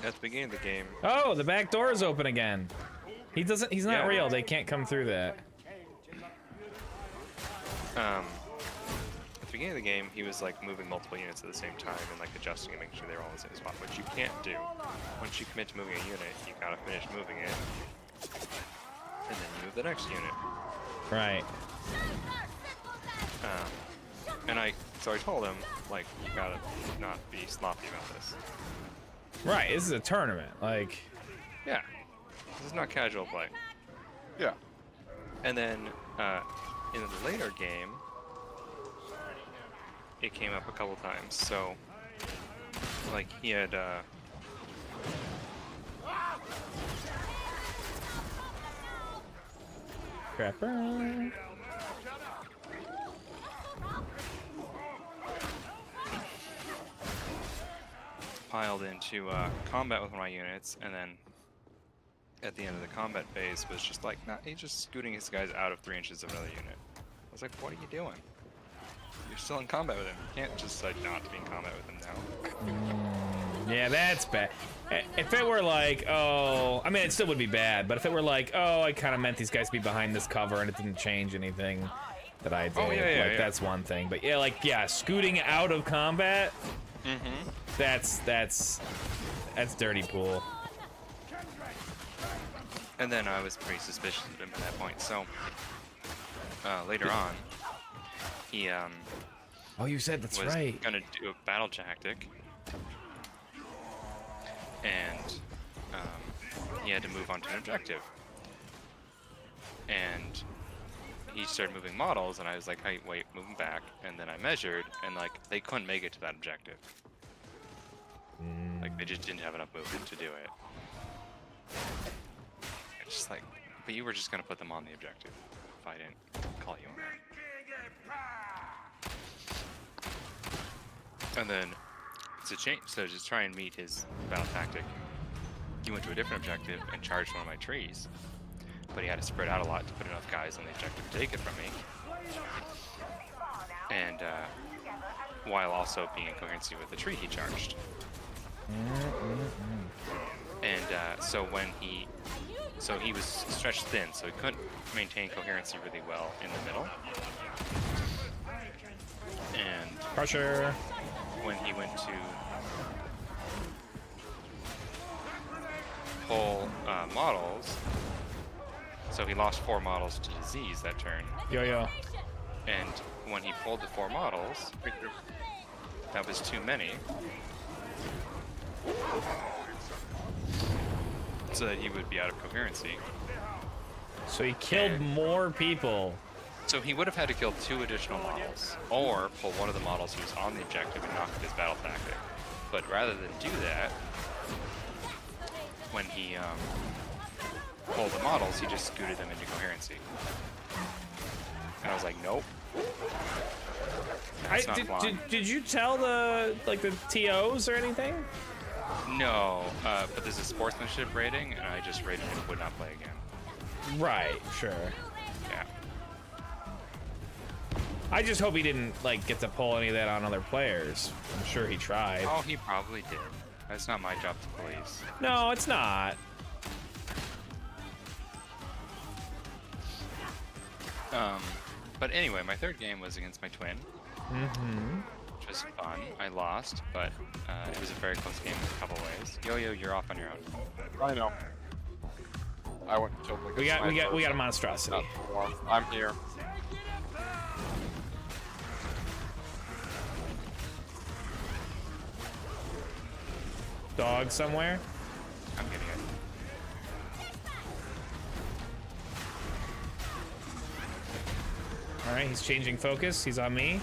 the beginning of the game. Oh, the back door is open again. He's not Yeah. real. They can't come through that. At the beginning of the game, he was like moving multiple units at the same time and like adjusting and making sure they're all in the same spot, which you can't do. Once you commit to moving a unit, you gotta finish moving it, and then you move the next unit. Right. And so I told him, like, you gotta not be sloppy about this. Right. This is a tournament. Like. Yeah, this is not casual play. yeah. And then in the later game, it came up a couple times. So, like, he had Crapper. piled into combat with one of my units, and then at the end of the combat phase was just like, nah, he's just scooting his guys out of 3 inches of another unit. I was like, what are you doing? You're still in combat with him. You can't just decide not to be in combat with him now. Yeah, that's bad. If it were like, oh, I mean, it still would be bad, but if it were like, oh, I kind of meant these guys to be behind this cover and it didn't change anything that I did, Oh, yeah, like, yeah. that's one thing. But yeah, like, yeah, scooting out of combat, that's dirty pool. And then I was pretty suspicious of him at that point. So later on, he Oh, you said that's was right. gonna do a battle tactic, and he had to move on to an objective. And he started moving models, and I was like, hey, wait, move them back. And then I measured, and like they couldn't make it to that objective. Like they just didn't have enough movement to do it. It's just like, but you were just gonna put them on the objective if I didn't call you on that. And then to change, so just try and meet his battle tactic, he went to a different objective and charged one of my trees. But he had to spread out a lot to put enough guys on the objective to take it from me. And while also being in coherency with the tree he charged. And so he was stretched thin, so he couldn't maintain coherency really well in the middle. And Crusher. when he went to pull models, so he lost 4 models to disease that turn. Yo. And when he pulled the 4 models, that was too many. So that he would be out of coherency. So he killed more people. So he would have had to kill 2 additional models, or pull one of the models who was on the objective and knock his battle tactic. But rather than do that, when he pulled the models, he just scooted them into coherency. And I was like, nope. That's not flying. Did you tell the TOs or anything? No, but there's a sportsmanship rating, and I just rated him would not play again. Right, sure. Yeah. I just hope he didn't get to pull any of that on other players. I'm sure he tried. Oh, he probably did. That's not my job to police. No, it's not. But anyway, my 3rd game was against my twin. Which was fun. I lost, but it was a very close game in a couple ways. Yo-Yo, you're off on your own. I know. I went and killed like We got a monstrosity. I'm here. Dog somewhere. I'm getting it. All right, he's changing focus. He's on me.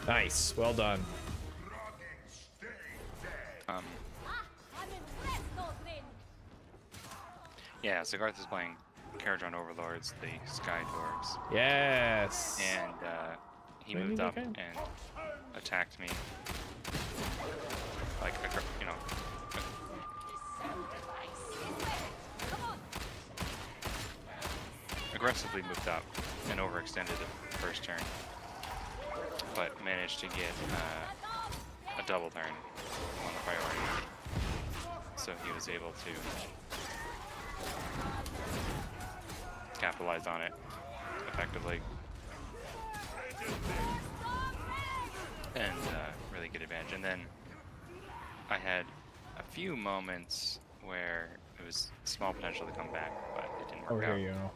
Nice, well done. I'm impressed, Ogrin. Yeah, so Garth is playing Caradron Overlords, the Sky Dwarves, Yes. and he Maybe moved they up can. and attacked me. Like, you know, aggressively moved up and overextended the first turn, but managed to get a double turn on the priority. So he was able to capitalize on it effectively and really get advantage. And then I had a few moments where it was small potential to come back, but it didn't work Oh, out. here you go.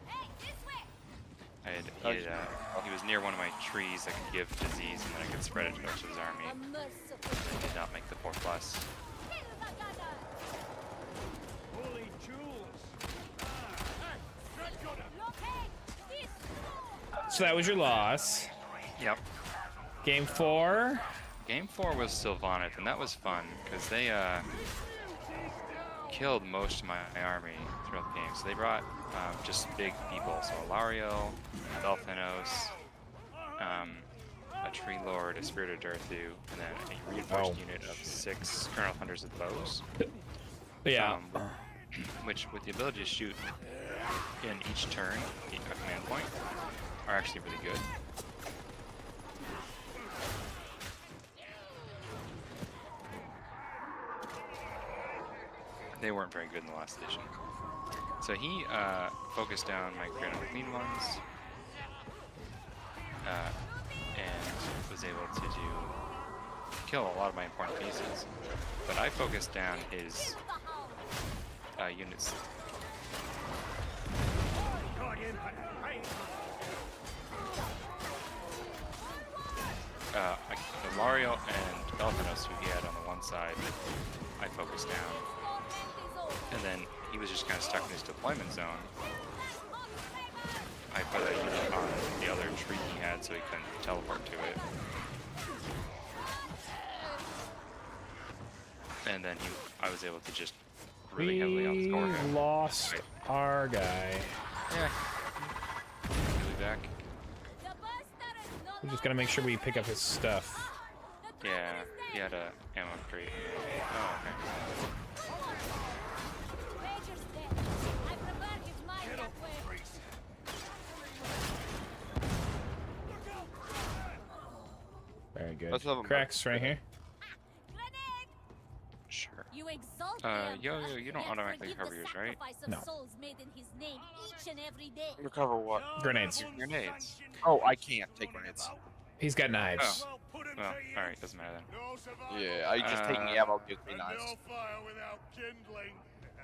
He was near one of my trees that could give disease, and then I could spread it to the rest of his army. A merciful Did not make the 4+. Holy jewels! So that was your loss. Yep. Game 4. Game 4 was Sylvaneth, and that was fun because they killed most of my army throughout the game. So they brought just big people, so Alario, Belthanos, a Tree Lord, a Spirit of Durthu, and then a reinforced unit of 6 Colonel Hunters with bows. Yeah. Which, with the ability to shoot in each turn, a command point, are actually really good. They weren't very good in the last edition. So he focused down my Grand and Clean ones, and was able to kill a lot of my important pieces. But I focused down his units. Mario and Belthanos, who he had on the one side, I focused down. And then he was just kind of stuck in his deployment zone. I put a unit on the other tree he had so he couldn't teleport to it. And then I was able to just really heavily outscore him. We lost our guy. Yeah. He'll be back. We're just gonna make sure we pick up his stuff. Yeah, he had a ammo crate. Oh, okay. good. Let's have 'em Cracks right here. Grenade! Sure. You exalt the Yo, Emperor, you don't yet automatically forgive cover the yours, right? sacrifice of No. souls made in his name each and every day. Recover what? Grenades. Grenades. Oh, I can't take grenades. He's got knives. Oh. Well, alright, doesn't matter then. Yeah, I just taking ammo gives me knives. No fire without kindling.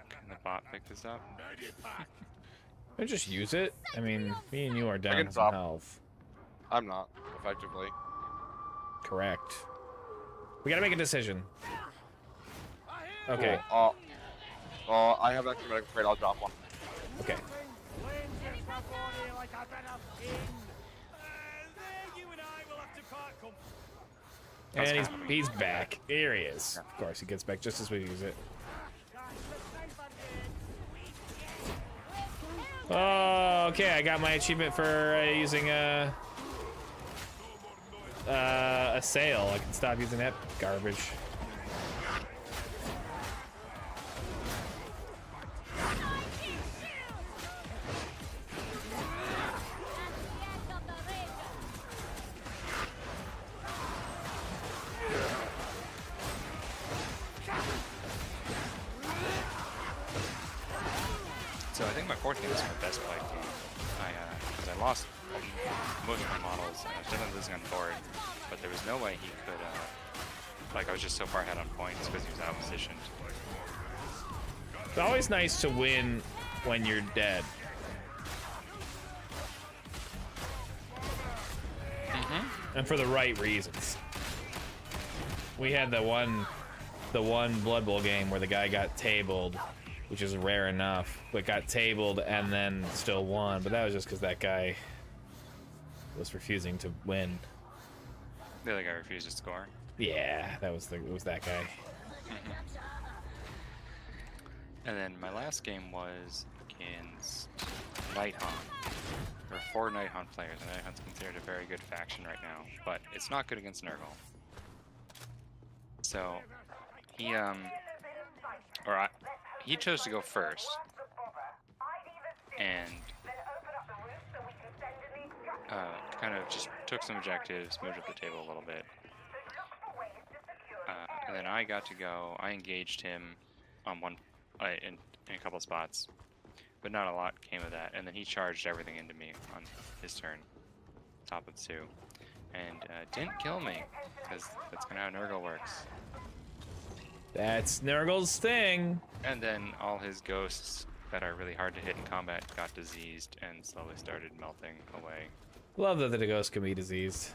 Can the bot pick this up? Or just use it. I mean, me and you are down can some drop. health. I'm not, effectively. Correct. We gotta make a decision. Okay. Cool. I have extra medical trade. I'll drop one. Okay. And he's back. Here he is. Of course, he gets back just as we use it. Oh, okay. I got my achievement for using a sail. I can stop using that garbage. So I think my fourth game is my best played game. Because I lost most of my models, and I was definitely losing on board, but there was no way he could, like I was just so far ahead on points because he was out-positioned. It's always nice to win when you're dead. And for the right reasons. We had the one Blood Bowl game where the guy got tabled, which is rare enough, but got tabled and then still won. But that was just because that guy was refusing to win. The other guy refused to score. Yeah, it was that guy. And then my last game was against Nighthawk. There are 4 Nighthawk players, and Nighthawk's considered a very good faction right now, but it's not good against Nurgle. So he chose to go first, and kind of just took some objectives, moved up the table a little bit, and then I got to go. I engaged him on in a couple spots, but not a lot came of that. And then he charged everything into me on his turn, top of 2, and didn't kill me, because that's kind of how Nurgle works. That's Nurgle's thing. And then all his ghosts that are really hard to hit in combat got diseased and slowly started melting away. Love that the ghost can be diseased.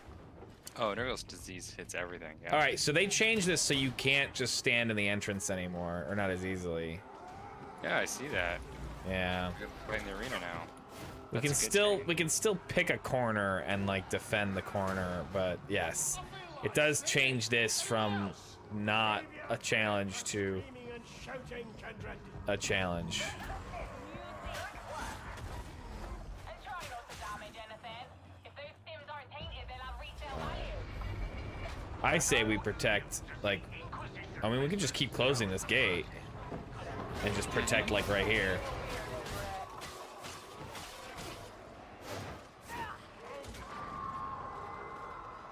Oh, Nurgle's disease hits everything. Yeah. All right, so they changed this so you can't just stand in the entrance anymore, or not as easily. Yeah, I see that. Yeah. We're in the arena now. We can still pick a corner and like defend the corner, but yes, it does change this from not a challenge to a challenge. I say we protect, like, I mean, we can just keep closing this gate and just protect, like, right here.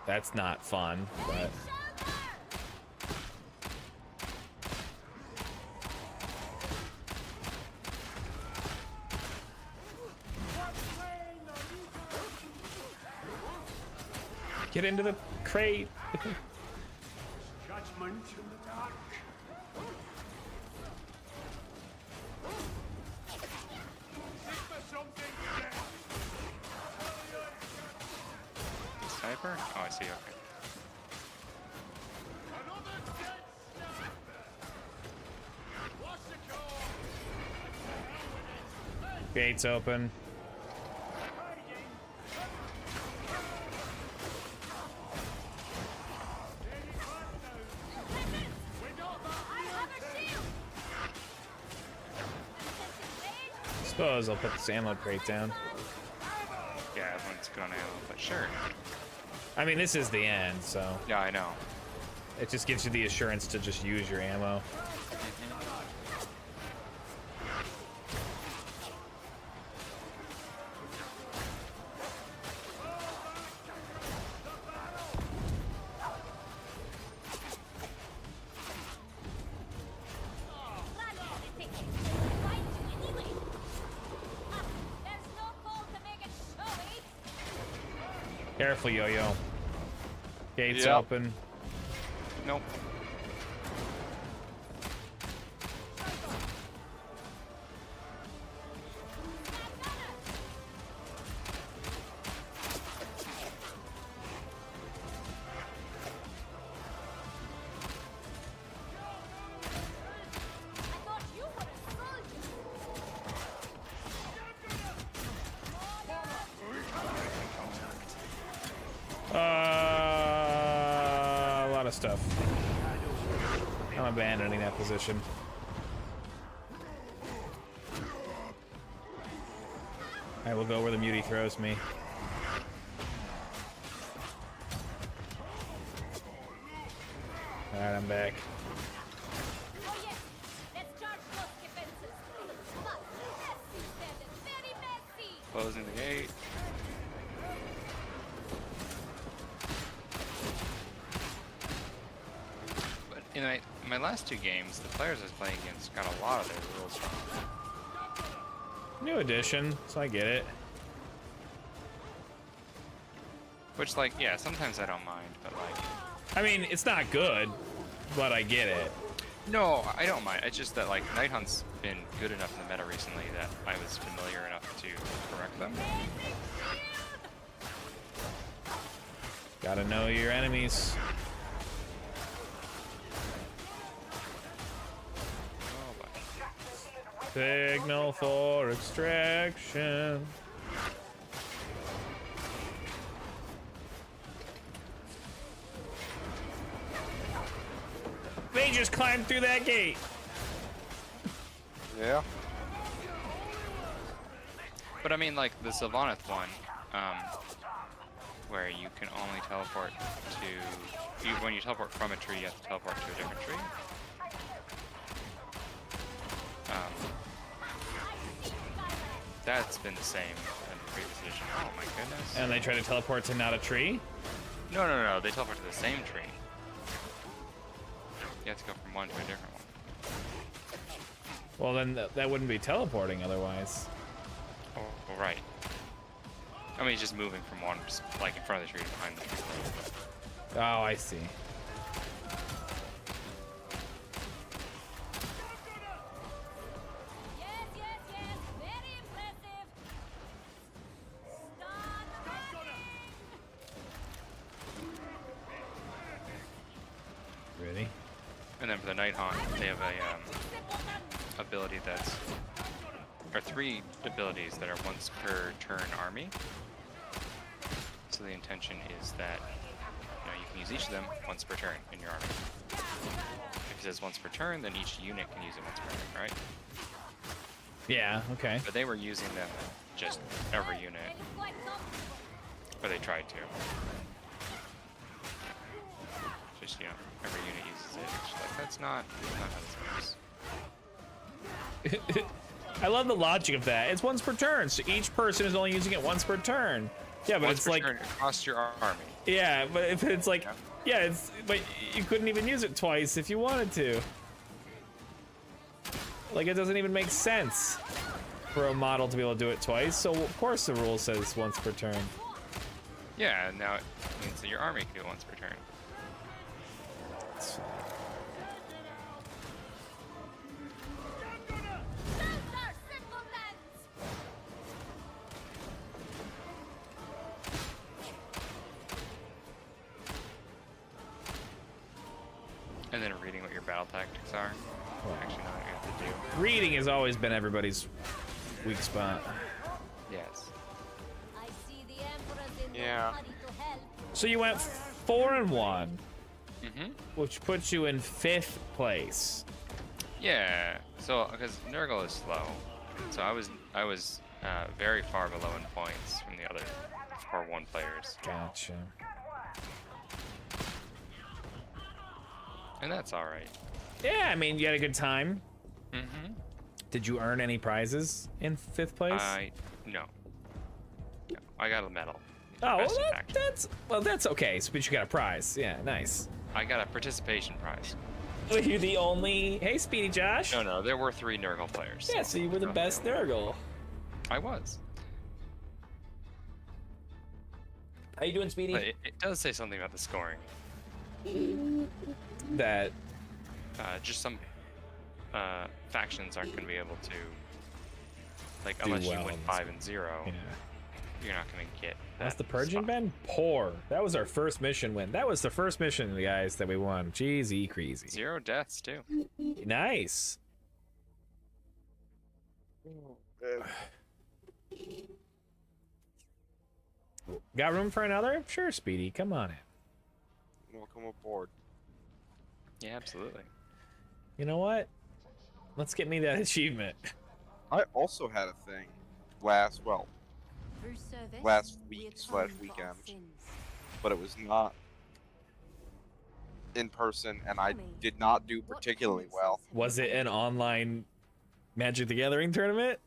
That's not fun, but... Get into the crate. Judgment in the dark. Sniper? Oh, I see. Okay. Gates open. Suppose I'll put this ammo crate down. Yeah, everyone's good on ammo, but sure. I mean, this is the end, so Yeah, I know. it just gives you the assurance to just use your ammo. Careful, Yo-Yo. Gates Yep. open. Nope. I thought you were a soldier. A lot of stuff. I'm abandoning that position. I will go where the mutie throws me. Alright, I'm back. Oh yes, let's charge those defenses. But messy, Devin, very messy. Closing the gate. But in my last two games, the players I was playing against got a lot of their rules wrong. New edition, so I get it. Which, like, yeah, sometimes I don't mind, but like, I mean, it's not good, but I get it. no, I don't mind. It's just that like Night Hunt's been good enough in the meta recently that I was familiar enough to correct them. Gotta know your enemies. Oh, but Signal for extraction. They just climbed through that gate. Yeah. But I mean, like the Sylvaneth one, where you can only teleport to when you teleport from a tree, you have to teleport to a different tree. That's been the same in the previous edition. Oh my goodness. And they try to teleport to not a tree? No, no, no, they teleport to the same tree. You have to go from one to a different one. Well, then that wouldn't be teleporting otherwise. Oh, well, right. I mean, it's just moving from one, just like in front of the tree to behind the tree. Oh, I see. Yes, yes, yes, very impressive. Start running. Ready? And then for the Night Haunt, they have a ability that's, or three abilities that are once per turn army. So the intention is that you can use each of them once per turn in your army. If it says once per turn, then each unit can use it once per turn, right? Yeah, okay. But they were using them just every unit, Quite comfortable. or they tried to. Just, every unit uses it. It's like, that's not how this works. I love the logic of that. It's once per turn, so each person is only using it once per turn. Yeah, but Once it's per like, turn across your army. yeah, but if it's like, yeah, but you couldn't even use it twice if you wanted to. Like, it doesn't even make sense for a model to be able to do it twice. So of course the rule says once per turn. Yeah, and now it means that your army can do it once per turn. Those are simple lands. And then reading what your battle tactics are. Actually, not what you have to do. Reading has always been everybody's weak spot. Yes. I see the Emperor's in Yeah. no hurry to help. So you went 4-1, Mm-hmm. which puts you in 5th place. Yeah. So, because Nurgle is slow, so I was very far below in points from the other 4-1 players, Gotcha. and that's all right. Yeah, I mean, you had a good time. Mm-hmm. Did you earn any prizes in 5th place? No. I got a medal. Oh, well, Best in faction. that's okay. So, but you got a prize. Yeah, nice. I got a participation prize. Were you the only? Hey, Speedy Josh. No, there were 3 Nurgle players. Yeah, so you were the best Nurgle. I was. How you doing, Speedy? But it does say something about the scoring. That Just some factions aren't going to be able to, like, Do unless well you win in this 5 one. and 0, yeah. you're not going to get that. How's the purging spot. been? Poor. That was our first mission win. That was the first mission, guys, that we won. Jeezy crazy. 0 deaths too. Nice. Got room for another? Sure, Speedy. Come on in. Welcome aboard. Yeah, absolutely. You know what? Let's get me that achievement. I also had a thing last week / weekend, but it was not in person, and I did not do particularly well. Was it an online Magic the Gathering tournament?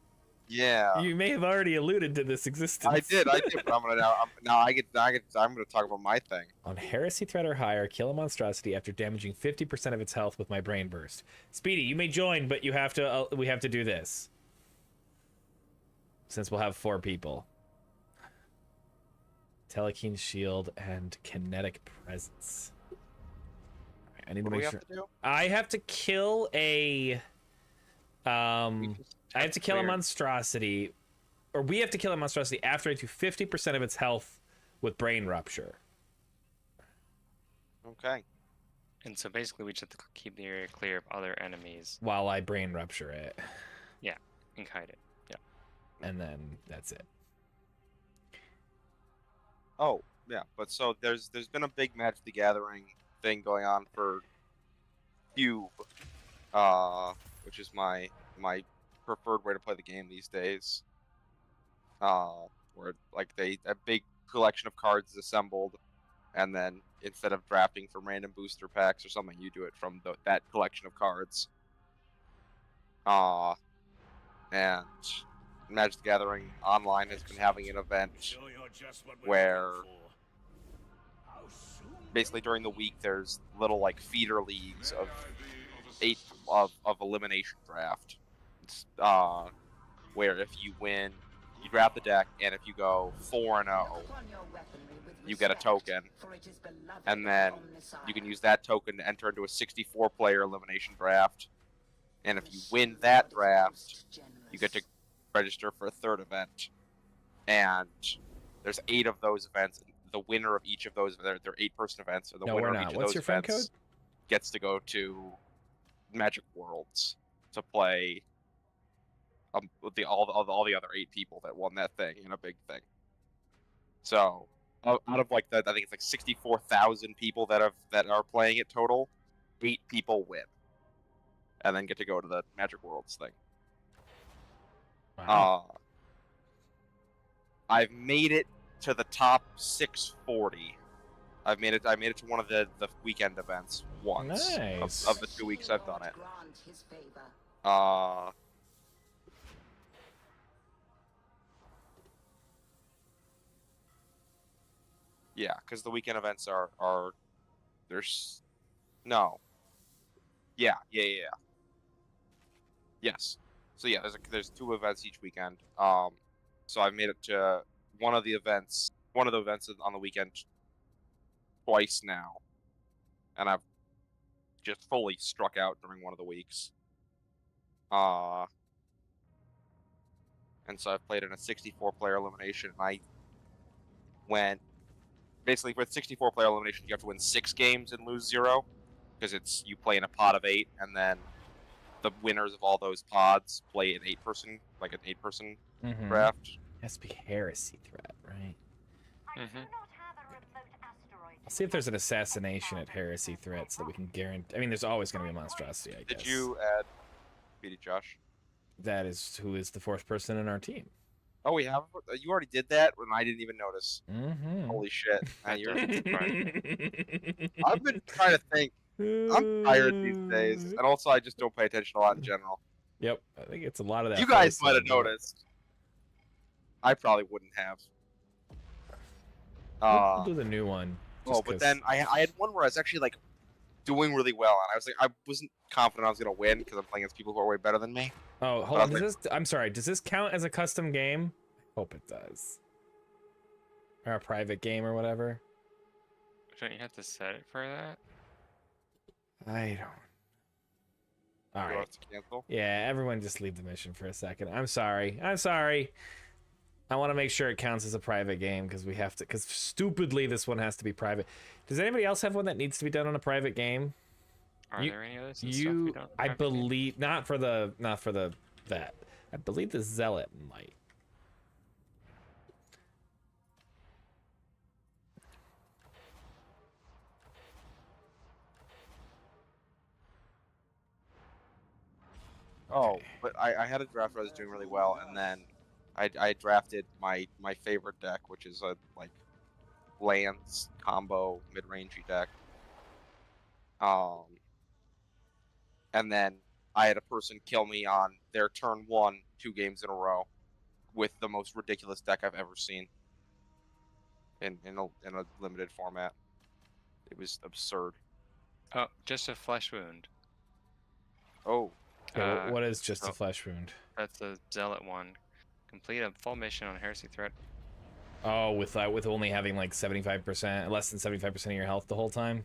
Yeah, You may have already alluded to this existence. I did, but I'm gonna I'm gonna talk about my thing. On Heresy Threat or higher, kill a monstrosity after damaging 50% of its health with my Brain Burst. Speedy, you may join, but you have to. We have to do this. Since we'll have 4 people. Telekine Shield and Kinetic Presence. Alright, I need What to do we make have sure. to do? I have to kill a. I have to kill a Clear. monstrosity, or we have to kill a monstrosity after I do 50% of its health with Brain Rupture. Okay. And so basically, we just have to keep the area clear of other enemies. While I Brain Rupture it. Yeah, and hide it. Yeah. And then that's it. Oh, yeah, but so there's been a big Magic the Gathering thing going on for Cube, which is my preferred way to play the game these days. Where like a big collection of cards is assembled, and then instead of drafting from random booster packs or something, you do it from that collection of cards. And Magic the Gathering Online has been having an event where basically during the week there's little like feeder leagues of 8 of elimination draft. It's, where if you win, you draft the deck, and if you go 4-0, you get a token, and then you can use that token to enter into a 64-player elimination draft. And if you win that draft, you get to register for a 3rd event. And there's 8 of those events. The winner of each of those, they're 8-person events. So the No, winner we're of not. each What's of your those friend events gets to go to Magic Worlds to play with all the other 8 people that won that thing in a big thing. So out of like I think it's like 64,000 people that are playing it total, 8 people win, and then get to go to the Magic Worlds thing. Wow. I've made it to the top 640. I made it to one of the weekend events once Nice. of the 2 weeks I've done it. Yeah, because the weekend events are there's no. Yeah. Yes. So yeah, there's 2 events each weekend. So I've made it to one of the events on the weekend twice now, and I've just fully struck out during one of the weeks. And so I've played in a 64-player elimination, and I went basically with 64-player elimination. You have to win 6 games and lose 0, because you play in a pot of 8, and then the winners of all those pods play an 8-person draft. Has to be Heresy Threat, right? Mm-hmm. I'll see if there's an assassination at Heresy Threat so that we can guarantee. I mean, there's always going to be a monstrosity, I guess. Did you add Speedy Josh? That is who is the 4th person in our team. Oh, we have. You already did that when I didn't even notice. Mm-hmm. Holy shit! That You're, doesn't surprise me. I've been trying to think. I'm tired these days, and also I just don't pay attention a lot in general. Yep, I think it's a lot of that. You guys first might have one, but noticed. I probably wouldn't have. We'll do the new one. Oh, but then I had one where I was actually like doing really well, and I was like, I wasn't confident I was gonna win because I'm playing against people who are way better than me. Oh, hold on. I'm sorry. Does this count as a custom game? I hope it does. or a private game or whatever. Don't you have to set it for that? I don't. All Do I right. have to cancel? Yeah, everyone just leave the mission for a second. I'm sorry. I'm sorry. I want to make sure it counts as a private game because we have to. Because stupidly, this one has to be private. Does anybody else have one that needs to be done on a private game? Are You- there any others? and stuff we don't I have to do? believe not for the that. I believe the Zealot might. Oh, but I had a draft where I was doing really well, and then I drafted my favorite deck, which is a like lands combo mid-rangey deck. And then I had a person kill me on their turn 1 2 games in a row with the most ridiculous deck I've ever seen in a limited format. It was absurd. Oh, just a flesh wound. Oh, Yeah, what is just a oh. flesh wound? That's the zealot one. Complete a full mission on heresy threat. Oh, with only having like 75%, less than 75% of your health the whole time.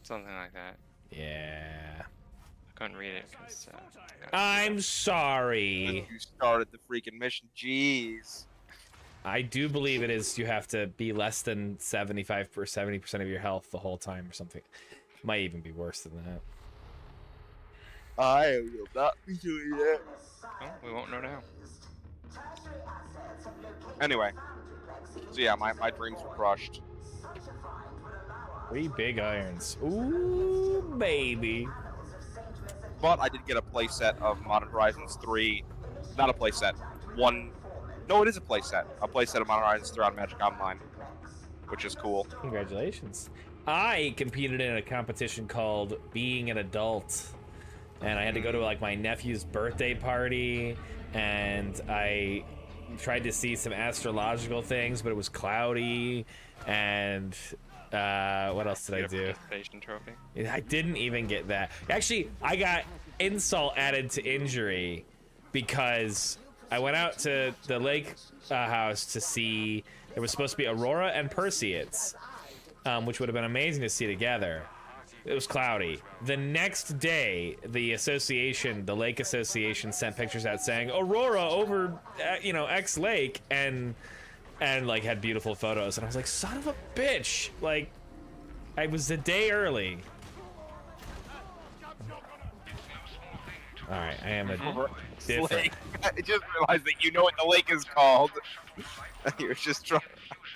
Something like that. Yeah. I couldn't read it because. I'm sorry. you started the freaking mission. Jeez. I do believe it is. You have to be less than 75 or 70% of your health the whole time, or something. Might even be worse than that. I will not be doing that. Oh, we won't know now. Anyway, so yeah, my dreams were crushed. 3 big irons. Ooh, baby. But I did get a playset of Modern Horizons 3. Not a playset. No, it is a playset. A playset of Modern Horizons 3 on Magic Online, which is cool. Congratulations. I competed in a competition called Being an Adult, and I had to go to like my nephew's birthday party, and I tried to see some astrological things, but it was cloudy, and what else did I Get a do? participation trophy. I didn't even get that. Actually, I got insult added to injury because I went out to the lake house to see. There was supposed to be Aurora and Perseids, which would have been amazing to see together. It was cloudy. The next day, the lake association sent pictures out saying Aurora over, X lake, and like had beautiful photos. And I was like, son of a bitch! Like, I was a day early. All right, I am a different. Lake. I just realized that you know what the lake is called. You're just trying.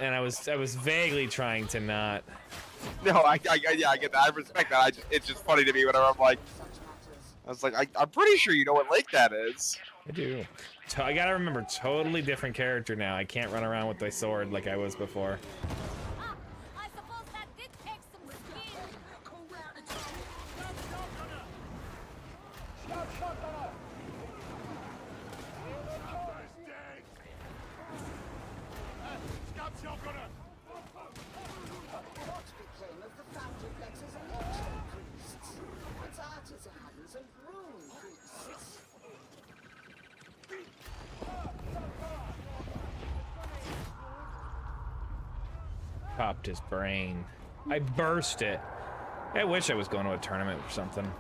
And I was vaguely trying to not. No, I get that. I respect that. It's just funny to me whenever I was like, I'm pretty sure you know what lake that is. I do. I gotta remember, totally different character now. I can't run around with my sword like I was before. Ah, I suppose that did take some skill. What became of the foundry plexes and ancient priests? It's artisans and rune priests. Popped his brain. I burst it. I wish I was going to a tournament or something.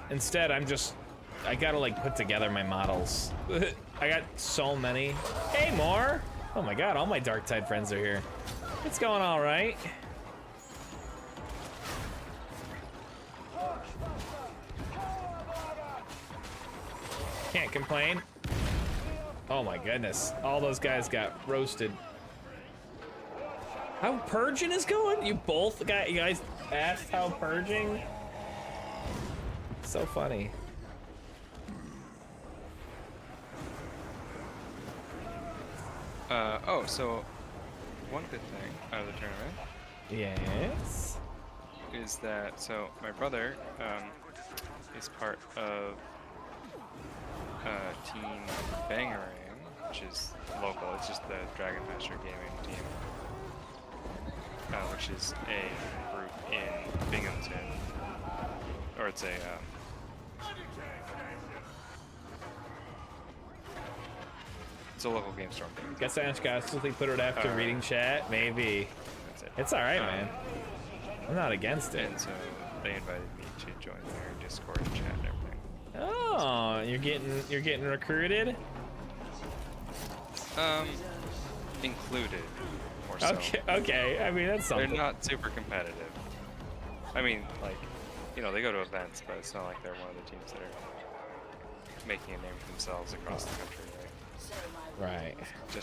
Instead, I gotta like put together my models. I got so many. Hey, more! Oh my god, all my Darktide friends are here. It's going all right. Can't complain. Oh my goodness, all those guys got roasted. How purging is going? You guys asked how purging? So funny. So one good thing out of the tournament Yes. is that my brother is part of Team Bangarang, which is local. It's just the Dragon Master Gaming team, which is a group in Binghamton, or it's a It's a local game store thing. Guess I asked guys if they put it after reading chat. Maybe. That's it. It's all right, man. I'm not against it. And so they invited me to join their Discord and chat and everything. Oh, you're getting recruited. Included, or so. Okay. I mean, that's They're something. not super competitive. I mean, like, they go to events, but it's not like they're one of the teams that are making a name for themselves across the country, right? Right. Just